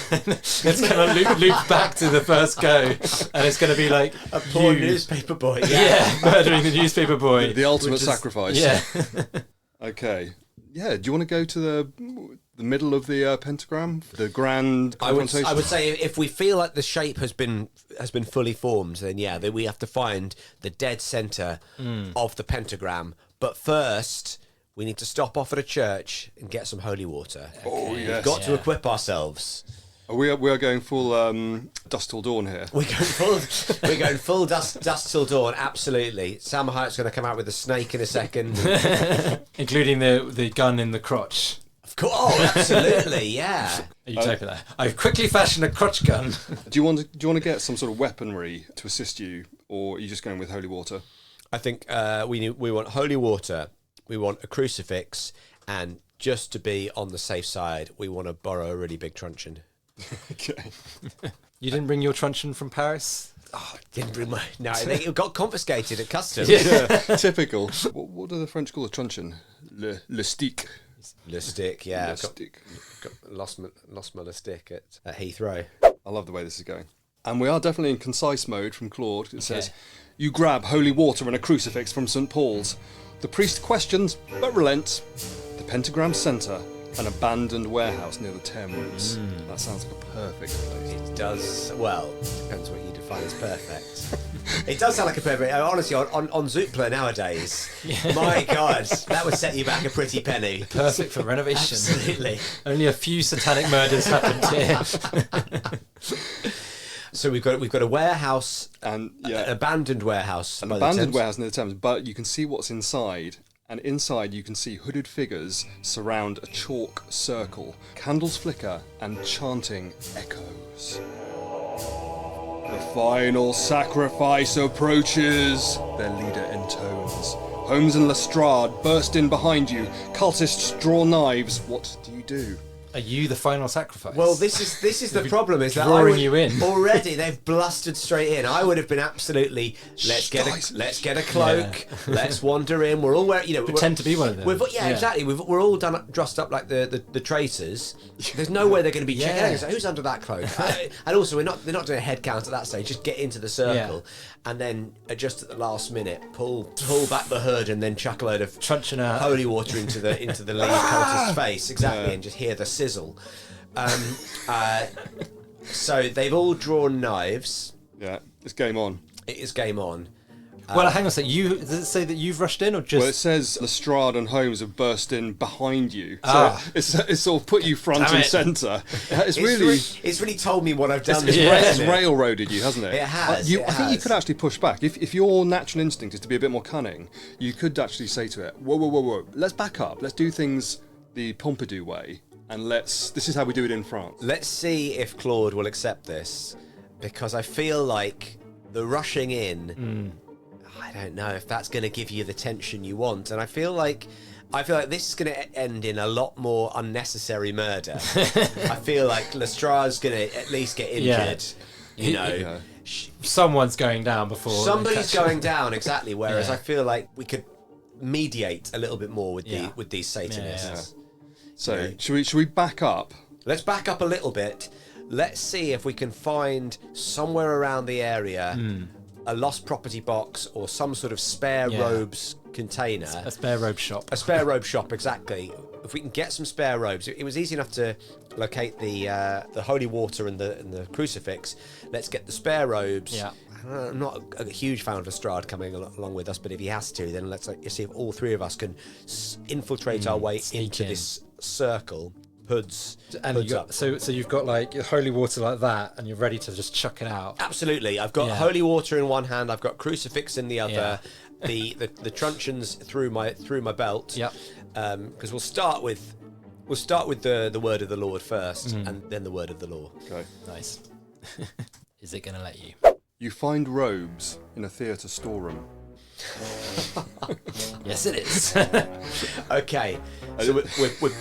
It's going to loop back to the first go, and it's going to be like a poor newspaper boy. Yeah, murdering the newspaper boy. The ultimate sacrifice. Yeah. Okay. Yeah. Do you want to go to the middle of the pentagram, the grand confrontation? I would say if we feel like the shape has been fully formed, then then we have to find the dead centre of the pentagram. But first, we need to stop off at a church and get some holy water. Oh, yes. We've got to equip ourselves. We are going full Dusk Till Dawn here. We're going full dust till dawn. Absolutely. Sam Hyatt's going to come out with a snake in a second, including the gun in the crotch. Of course. Oh, absolutely. Yeah. Are you taking that? I've quickly fashioned a crotch gun. Do you want to get some sort of weaponry to assist you, or are you just going with holy water? I think we want holy water. We want a crucifix, and just to be on the safe side, we want to borrow a really big truncheon. Okay. You didn't bring your truncheon from Paris? Oh, didn't bring my... No, it got confiscated at customs. Yeah, typical. What do the French call a truncheon? Le stick. Le stick, yeah. Le stick. Lost my le stick at Heathrow. I love the way this is going. And we are definitely in concise mode from Claude. It says, you grab holy water and a crucifix from St. Paul's. The priest questions, but relents. The pentagram centre, an abandoned warehouse near the Thames. That sounds like a perfect place. It does. Well, depends what you define as perfect. It does sound like a perfect. Honestly, on Zoopla nowadays, my God, that would set you back a pretty penny. Perfect for renovation. Absolutely. Only a few satanic murders happened here. So we've got a warehouse, And an abandoned warehouse, an abandoned warehouse near the Thames, but you can see what's inside. And inside you can see hooded figures surround a chalk circle. Candles flicker and chanting echoes. The final sacrifice approaches, their leader intones. Holmes and Lestrade burst in behind you. Cultists draw knives. What do you do? Are you the final sacrifice? Well, this is the problem, is that drawing you in. Already they've blustered straight in. I would have been absolutely let's get a cloak, let's wander in. We're all wearing, pretend to be one of them. Exactly. We're all dressed up like the traitors. There's no way they're going to be checking out. So who's under that cloak? And also they're not doing a head count at that stage. Just get into the circle, and then just at the last minute pull back the hood and then chuck a load of truncheon out holy water into the lead cultist's face, exactly, and just hear the sizzle. So they've all drawn knives. Yeah, it's game on. It is game on. Well, hang on a sec. Does it say that you've rushed in, or just? Well, it says Lestrade and Holmes have burst in behind you, so it's sort of put you front and centre. It's really told me what I've done. It's railroaded you, hasn't it? It has. I think you could actually push back if your natural instinct is to be a bit more cunning. You could actually say to it, "Whoa! Let's back up. Let's do things the Pompidou way, and this is how we do it in France." Let's see if Claude will accept this, because I feel like the rushing in. I don't know if that's going to give you the tension you want, and I feel like this is going to end in a lot more unnecessary murder. I feel like Lestrade's going to at least get injured. Someone's going down before. Somebody's going down, exactly. Whereas I feel like we could mediate a little bit more with these Satanists. So should we back up? Let's back up a little bit. Let's see if we can find somewhere around the area a lost property box or some sort of spare robes container. A spare robe shop. A spare robe shop, exactly. If we can get some spare robes, it was easy enough to locate the holy water and the crucifix. Let's get the spare robes. Yeah. I'm not a huge fan of Lestrade coming along with us, but if he has to, then let's see if all three of us can infiltrate our way into this circle. Hoods up. So you've got like holy water like that, and you're ready to just chuck it out. Absolutely. I've got holy water in one hand. I've got crucifix in the other. The truncheons through my belt. Yep. Because we'll start with the word of the Lord first, and then the word of the law. Okay. Nice. Is it going to let you? You find robes in a theatre storeroom. Yes, it is. Okay, so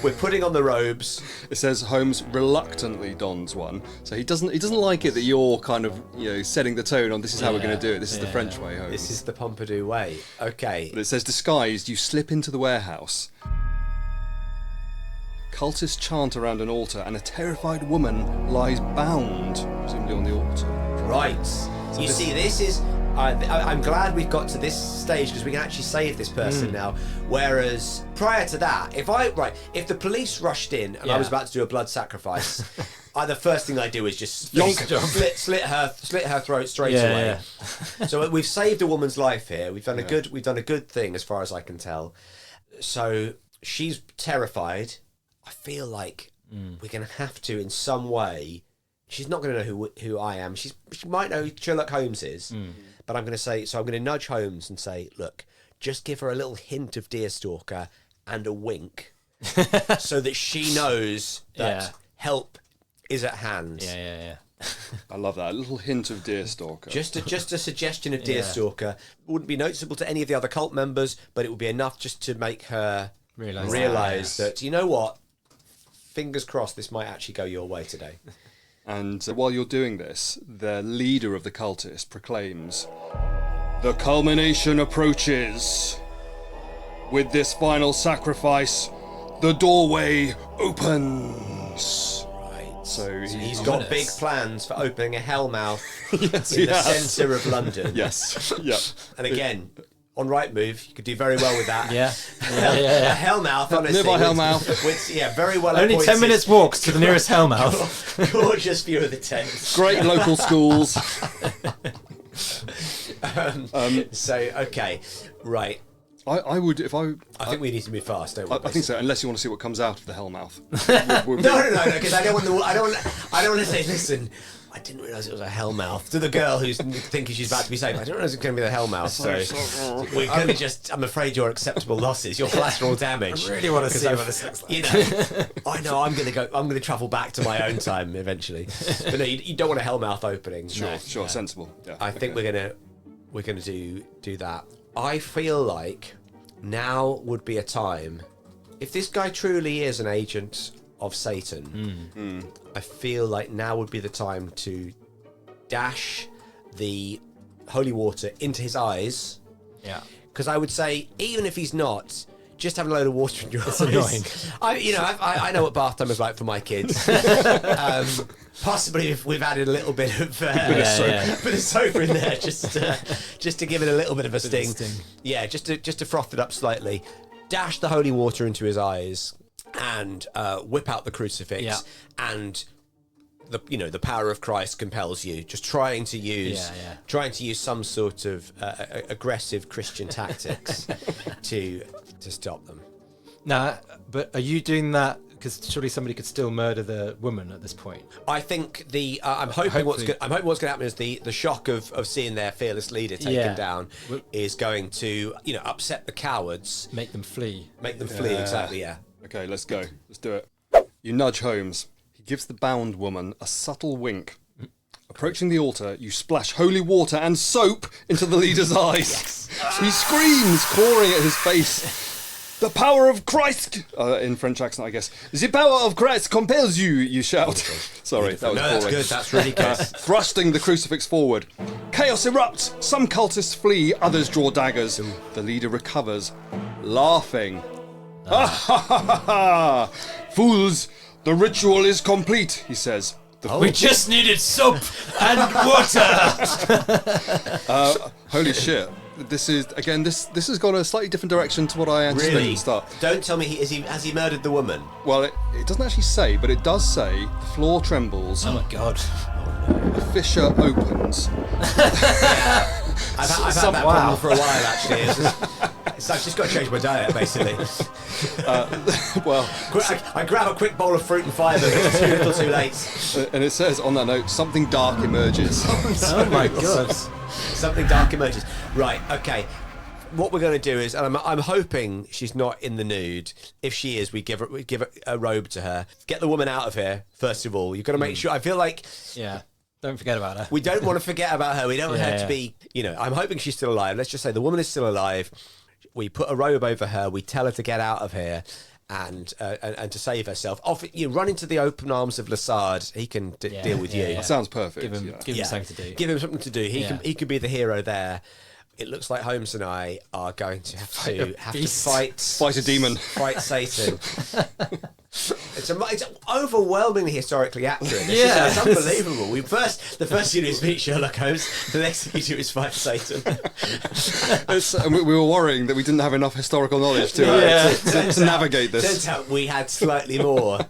we're putting on the robes. It says Holmes reluctantly dons one, so he doesn't like it that you're kind of setting the tone on this is how we're going to do it. This is the French way, Holmes. This is the Pompidou way. Okay. But it says disguised, you slip into the warehouse. Cultists chant around an altar, and a terrified woman lies bound, presumably on the altar. Right. So you see, this is. I'm glad we've got to this stage because we can actually save this person now. Whereas prior to that, if the police rushed in and I was about to do a blood sacrifice, the first thing I do is just slit her throat straight away. Yeah. So we've saved a woman's life here. We've done a good thing as far as I can tell. So she's terrified. I feel like we're going to have to in some way she's not going to know who I am. She might know who Sherlock Holmes is, but I'm going to say, so I'm going to nudge Holmes and say, look, just give her a little hint of Deerstalker and a wink so that she knows that help is at hand. Yeah. I love that. A little hint of Deerstalker. Just a suggestion of Deerstalker. Wouldn't be noticeable to any of the other cult members, but it would be enough just to make her realise that, you know what, fingers crossed this might actually go your way today. And while you're doing this, the leader of the cultists proclaims, "The culmination approaches. With this final sacrifice, the doorway opens." So he's got big plans for opening a hellmouth Yes, in the centre of London. Yes. Yeah. And again, on Rightmove, you could do very well with that. Yeah. A hellmouth, honestly. Nearby hellmouth. With, very well Only appointed. 10 minutes walk to the nearest hellmouth. Gorgeous view of the Thames. Great local schools. Okay, right. I would, if I think we need to move fast, don't we? I think so, unless you want to see what comes out of the hellmouth. No, because I don't want to say, listen, I didn't realise it was a hellmouth. To the girl who's thinking she's about to be safe, I didn't realise it was going to be the hellmouth. So we're going to just, I'm afraid your acceptable losses, your collateral damage. I really want to see what this looks like. You know, I know I'm going to travel back to my own time eventually. But no, you don't want a hellmouth opening. Sure, sensible. Yeah. I think we're gonna do that. I feel like now would be a time, if this guy truly is an agent of Satan, I feel like now would be the time to dash the holy water into his eyes. Yeah. Because I would say, even if he's not, just having a load of water in your eyes. Annoying. I know what bath time is like for my kids. Possibly if we've added a little bit of bit of soap in there, just to give it a little bit of a sting. Yeah, just to froth it up slightly. Dash the holy water into his eyes and whip out the crucifix and. The power of Christ compels you. Just trying to use some sort of aggressive Christian tactics to stop them. Nah, but are you doing that because surely somebody could still murder the woman at this point? I think I'm hoping what's going to happen is the shock of seeing their fearless leader taken down is going to upset the cowards, make them flee. Exactly. Yeah. Okay, let's go. Let's do it. You nudge Holmes. Gives the bound woman a subtle wink. Approaching the altar, you splash holy water and soap into the leader's eyes. He screams, clawing at his face. "The power of Christ," in French accent, I guess. "The power of Christ compels you," you shout. Sorry, that was that's boring. good. That's really good. Thrusting the crucifix forward. Chaos erupts. Some cultists flee, others draw daggers. The leader recovers, laughing. Ha ha ha ha! Fools! "The ritual is complete," he says. We just needed soap and water. Holy shit! This has gone a slightly different direction to what I anticipated at the start. Don't tell me has he murdered the woman? Well, it doesn't actually say, but it does say the floor trembles. Oh my god! The fissure opens. I've had that problem for a while actually. I've just got to change my diet, basically. I grab a quick bowl of fruit and fibre, but it's too little too late. And it says on that note, something dark emerges. Oh my god. Something dark emerges. Right, okay. What we're going to do is, and I'm hoping she's not in the nude. If she is, we give a robe to her. Get the woman out of here, first of all. You've got to make sure. I feel like... Yeah. Don't forget about her. We don't want to forget about her. We don't want her to be... I'm hoping she's still alive. Let's just say the woman is still alive. We put a robe over her. We tell her to get out of here and to save herself. Run into the open arms of Lassard. He can deal with you. That sounds perfect. Give him something to do. Give him something to do. He could be the hero there. It looks like Holmes and I are going to have to fight a demon. Fight Satan. It's overwhelmingly historically accurate. Yeah, it's unbelievable. The first thing is meet Sherlock Holmes. The next thing you do is fight Satan. And we were worrying that we didn't have enough historical knowledge to navigate this. Turns out we had slightly more.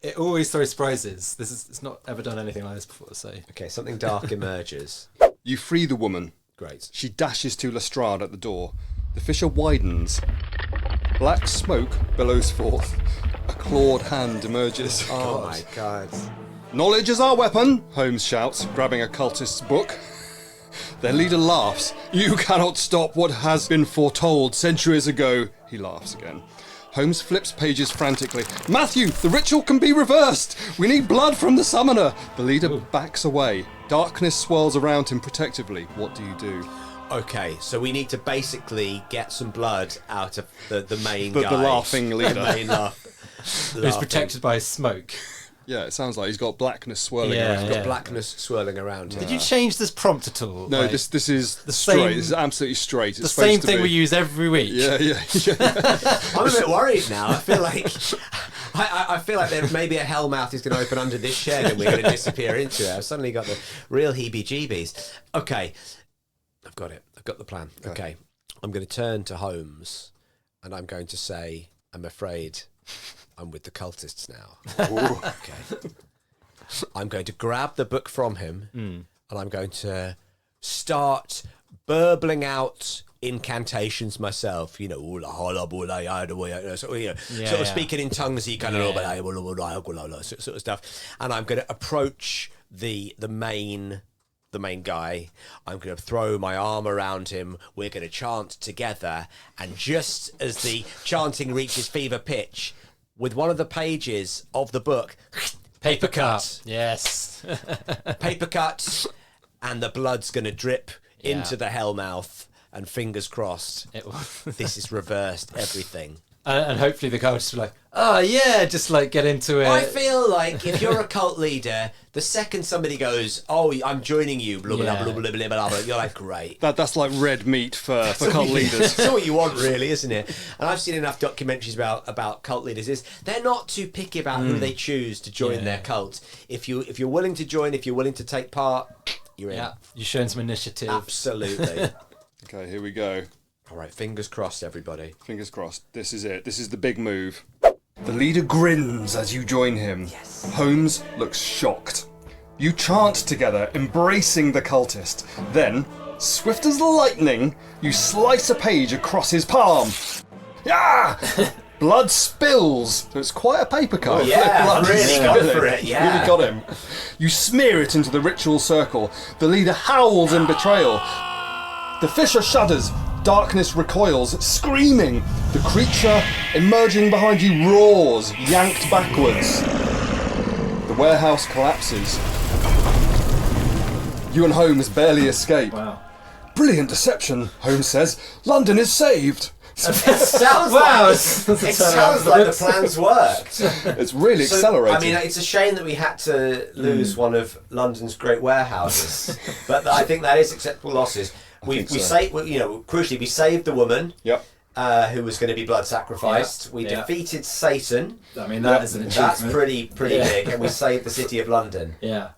It always throws surprises. It's not ever done anything like this before. So okay, something dark emerges. You free the woman. Great. She dashes to Lestrade at the door. The fissure widens. Black smoke billows forth. A clawed hand emerges. Oh my god. Knowledge is our weapon, Holmes shouts, grabbing a cultist's book. Their leader laughs. You cannot stop what has been foretold centuries ago. He laughs again. Holmes flips pages frantically. Matthew, the ritual can be reversed. We need blood from the summoner. The leader backs away. Darkness swirls around him protectively. What do you do? Okay, so we need to basically get some blood out of the main guy. The laughing leader. The main Who's protected by smoke. Yeah, it sounds like he's got blackness swirling Yeah, around. He's got blackness swirling around him. Did you change this prompt at all? No, Like, this is the straight. same- This is absolutely straight. It's the supposed same to thing be. we use every week. Yeah. I'm a bit worried now. I feel like I feel like there maybe a hellmouth is going to open under this shed and we're going to disappear into it. I've suddenly got the real heebie-jeebies. Okay, I've got it. I've got the plan. Okay, I'm going to turn to Holmes and I'm going to say, I'm afraid I'm with the cultists now. Okay. I'm going to grab the book from him and I'm going to start burbling out incantations myself, you know, sort of speaking in tongues, kind of sort of stuff. And I'm going to approach the main guy. I'm going to throw my arm around him. We're going to chant together. And just as the chanting reaches fever pitch, with one of the pages of the book, Paper cut. Yes. paper cut, and the blood's going to drip into the hellmouth. And fingers crossed, this has reversed everything. And hopefully the guy will just be like, oh yeah, just like get into it. I feel like if you're a cult leader, the second somebody goes, oh, I'm joining you, blah, blah, blah, blah, blah, blah, blah, you're like, great. That's like red meat for cult leaders. That's what you want, really, isn't it? And I've seen enough documentaries about cult leaders. Is they're not too picky about who they choose to join their cult. If you're willing to join, if you're willing to take part, you're in. Yeah, you're showing some initiative. Absolutely. Okay, here we go. All right, fingers crossed, everybody. Fingers crossed. This is it. This is the big move. The leader grins as you join him. Yes. Holmes looks shocked. You chant together, embracing the cultist. Then, swift as lightning, you slice a page across his palm. Ah! Blood spills. So it's quite a paper cut. Yeah, Blood really is got spilling. for it, yeah. Really got him. You smear it into the ritual circle. The leader howls in betrayal. The fisher shudders. Darkness recoils, screaming. The creature emerging behind you roars, yanked backwards. The warehouse collapses. You and Holmes barely escape. Wow. Brilliant deception, Holmes says. London is saved. It sounds Wow, like, it's a it turnaround sounds for like the this. plans worked. It's really accelerated. I mean, it's a shame that we had to lose one of London's great warehouses, but I think that is acceptable losses. We think so. saved, crucially, we saved the woman Yep. who was going to be blood sacrificed. Yeah, We yeah. defeated Satan. I mean, that is an achievement. That's pretty big, and we saved the city of London. Yeah.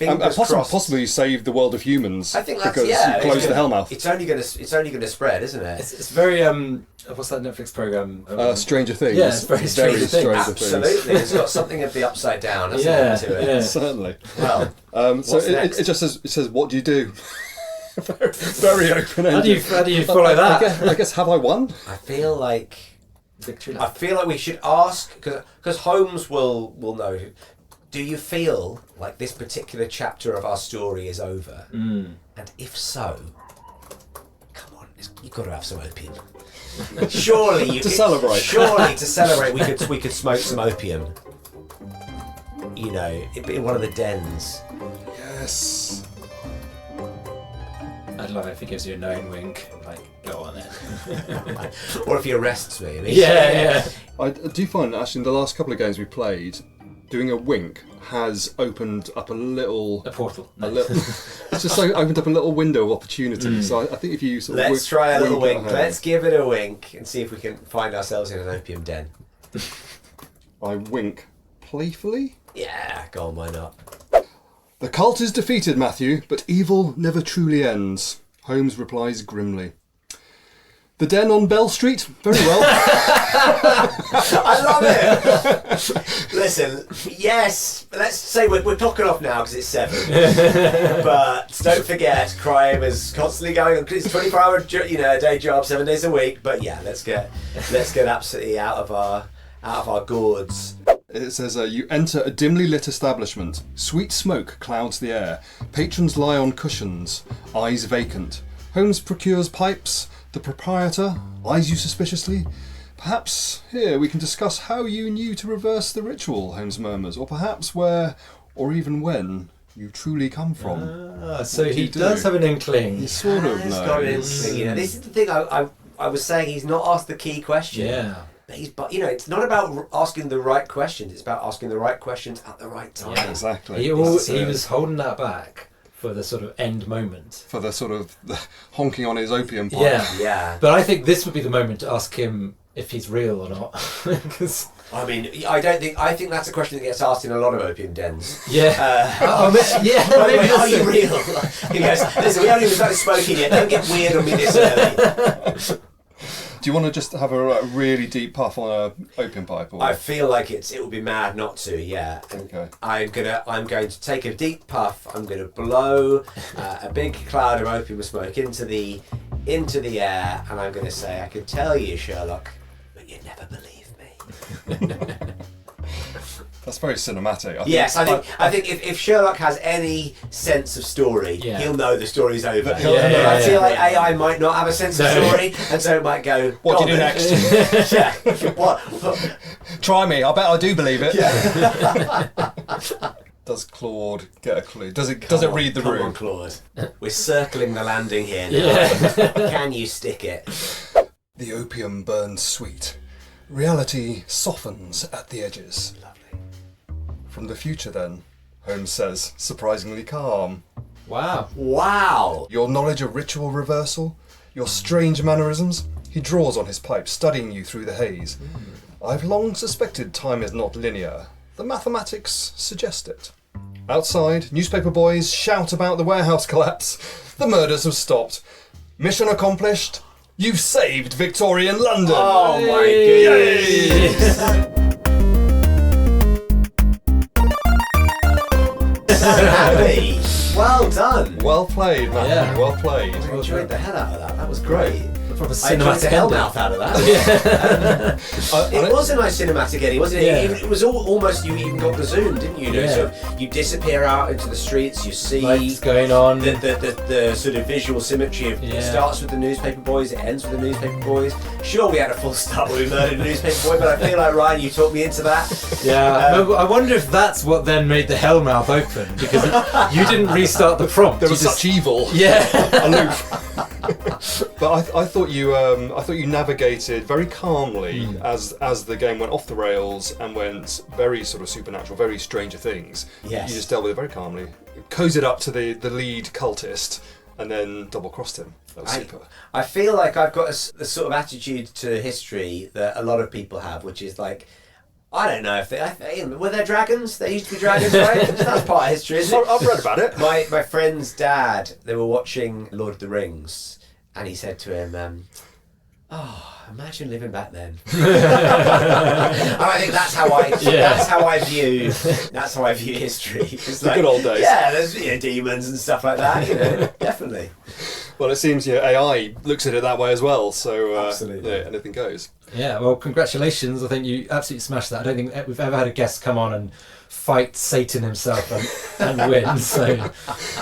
And Fingers crossed. possibly saved the world of humans. I think that's because yeah. you closed the Hellmouth. It's only going to spread, isn't it? It's very what's that Netflix program? Stranger Things. Yeah, it's very Stranger Things. Absolutely, it's got something of the upside down. Hasn't Yeah, it, to it? yeah. Certainly. Well, So what's it next? just says, what do you do? Very open-ended. How do you follow that? I guess, have I won? I feel like Victory I feel like we should ask because Holmes will know. Do you feel like this particular chapter of our story is over? And if so, come on, you've got to have some opium. Surely you To celebrate. Surely to celebrate, we could smoke some opium. You know, in one of the dens. Yes. I'd love it if he gives you a knowing wink. Like, go on then. Or if he arrests me. Yeah. I do find actually in the last couple of games we played, doing a wink has opened up a little. A portal. A little. It's just like opened up a little window of opportunity. So I think if you sort of Let's try a little wink. at her, Let's give it a wink and see if we can find ourselves in an opium den. I wink playfully. Yeah, go on, why not? The cult is defeated, Matthew, but evil never truly ends. Holmes replies grimly. The den on Bell Street? Very well. I love it. Listen, yes, let's say we're clocking off now because it's 7. But don't forget, crime is constantly going on. It's 24-hour, day job, 7 days a week. But yeah, let's get absolutely out of our gourds. It says, you enter a dimly lit establishment. Sweet smoke clouds the air. Patrons lie on cushions, eyes vacant. Holmes procures pipes. The proprietor eyes you suspiciously. Perhaps here we can discuss how you knew to reverse the ritual, Holmes murmurs, or perhaps where, or even when, you truly come from. So he does have an inkling. He sort of knows. Got an inkling, you know. This is the thing I was saying, he's not asked the key question. Yeah. But you know, it's not about asking the right questions, it's about asking the right questions at the right time. Yeah, exactly. He was holding that back for the sort of end moment. For the sort of the honking on his opium pipe. Yeah. But I think this would be the moment to ask him if he's real or not. I mean, I think that's a question that gets asked in a lot of opium dens. Yeah. By the way, are you real? He goes, listen, we haven't even started smoking yet. Don't get weird on me this early. Do you want to just have a really deep puff on a opium pipe? Or? I feel like it would be mad not to. Yeah. Okay. I'm going to take a deep puff. I'm going to blow a big cloud of opium smoke into the air, and I'm going to say, I can tell you, Sherlock, but you'd never believe me. That's very cinematic. I think if Sherlock has any sense of story, he'll know the story's over. I feel like AI might not have a sense of story, and so it might go, what do you do next? What? Try me, I bet I do believe it. Yeah. Does Claude get a clue? Does it read the room? Come on, Claude. We're circling the landing here now. Can you stick it? The opium burns sweet. Reality softens at the edges. Lovely. From the future then, Holmes says, surprisingly calm. Wow. Your knowledge of ritual reversal, your strange mannerisms. He draws on his pipe, studying you through the haze. I've long suspected time is not linear. The mathematics suggest it. Outside, newspaper boys shout about the warehouse collapse. The murders have stopped. Mission accomplished. You've saved Victorian London. Oh my goodness. Happy. Well done. Well played, Matthew. Yeah. Well played. I enjoyed the hell out of that. That was great. Proper I enjoyed the hell cinematic mouth out of that. Yeah. It was a nice cinematic ending, wasn't it? Yeah. It was almost, you even got the zoom, didn't you? Yeah. So you disappear out into the streets, you see Lights going on. the sort of visual symmetry of it starts with the newspaper boys, it ends with the newspaper boys. Sure, we had a full start where we murdered a newspaper boy, but I feel like, Ryan, you talked me into that. Yeah, I wonder if that's what then made the hellmouth open, because you didn't restart the prompt. There was such evil. Yeah. Aloof. But I thought you navigated very calmly as the game went off the rails and went very sort of supernatural, very Stranger Things. Yes. You just dealt with it very calmly, cozied up to the lead cultist, and then double-crossed him. That was super. I feel like I've got the sort of attitude to history that a lot of people have, which is like, I don't know if were there dragons? There used to be dragons, right? That's part of history, isn't it? I've read about it. My friend's dad, they were watching Lord of the Rings, and he said to him, imagine living back then. And I think that's how I view history. It's The good old days. Yeah, there's demons and stuff like that. Definitely. Well, it seems AI looks at it that way as well. So Absolutely. anything goes. Yeah, well, congratulations. I think you absolutely smashed that. I don't think we've ever had a guest come on and fight Satan himself and win. So,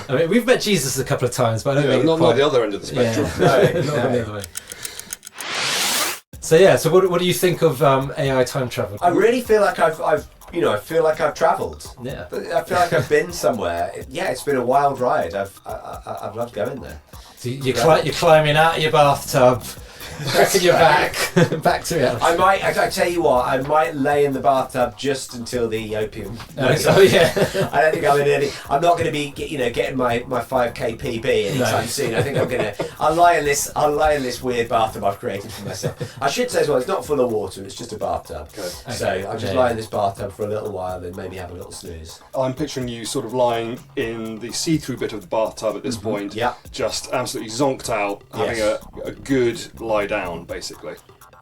I mean, we've met Jesus a couple of times, but I don't think not the other end of the spectrum. Not the other way. So yeah, so what do you think of AI time travel? I really feel like I feel like I've travelled. Yeah. I feel like I've been somewhere. It's been a wild ride. I've loved going there. So you're climbing out of your bathtub, cracking your back to reality. I tell you what, I might lay in the bathtub just until the opium. Oh yeah. I don't think I'm not going to be getting my 5k PB anytime soon. I think I'll lie in this weird bathtub I've created for myself. I should say as well, it's not full of water, it's just a bathtub. Okay. So I'll just lie in this bathtub for a little while and maybe have a little snooze. I'm picturing you sort of lying in the see-through bit of the bathtub at this point, Yeah. just absolutely zonked out, having a good lie down, basically.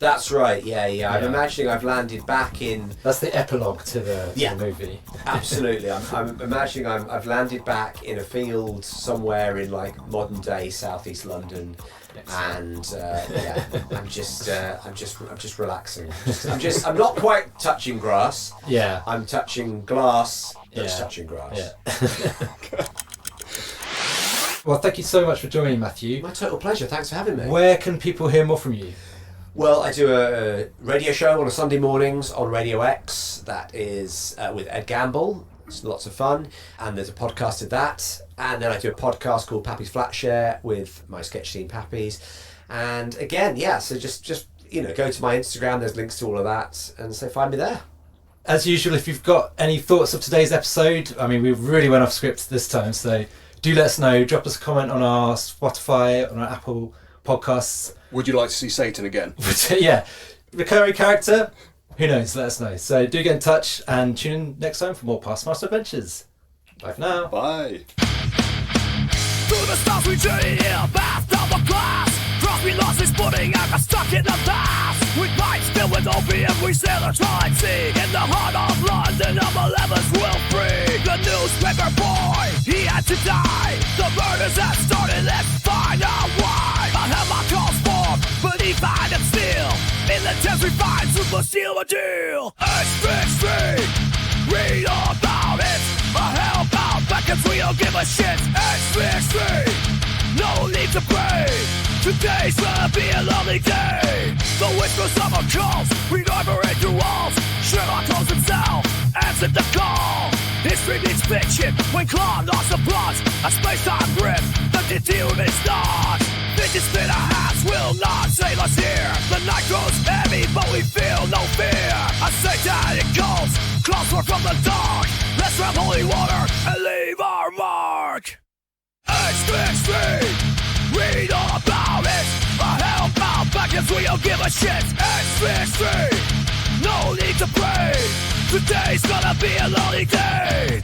That's right. Yeah. I'm imagining I've landed back in. That's the epilogue to the movie. Absolutely. I'm imagining I've landed back in a field somewhere in like modern day southeast London, and I'm just relaxing. I'm not quite touching grass. Yeah. I'm touching glass. That's touching grass. Yeah. Well, thank you so much for joining, Matthew. My total pleasure. Thanks for having me. Where can people hear more from you? Well, I do a radio show on a Sunday mornings on Radio X. That is with Ed Gamble. It's lots of fun. And there's a podcast of that. And then I do a podcast called Pappy's Flatshare with my sketch team Pappies. And again, so just go to my Instagram. There's links to all of that. And so find me there. As usual, if you've got any thoughts of today's episode, I mean, we really went off script this time, so do let us know. Drop us a comment on our Spotify, on our Apple podcasts. Would you like to see Satan again? Yeah. Recurring character? Who knows? Let us know. So do get in touch and tune in next time for more PastMaster adventures. Bye for now. Bye. Through the stars we journey in a bathtub of glass. Crosby lost his footing and got stuck in the past. With pipes filled with opium we sail a twilight sea. In the heart of London of 11's will free. The newspaper boy, he had to die. The murders that started, let's find out why. A hemlock calls forth beneath iron and steel. In the Thames we find super seal a deal. H-3, read all about it. A hellbound beckons, we don't give a shit. H-3, no need to pray. Today's gonna be a lovely day. The whispers of our calls reverberate through walls. Sherlock Holmes himself answered the call. History meets fiction when Claude lost the plot. A space-time grip, the continuum is not. Fidget spinner hats will not save us here. The night grows heavy, but we feel no fear. A satanic cult, closer from the dark. Let's grab holy water and leave our mark. H-3, read all about it. A hellbound beckons, we don't give a shit. H-3, no need to pray. Today's gonna be a lonely day.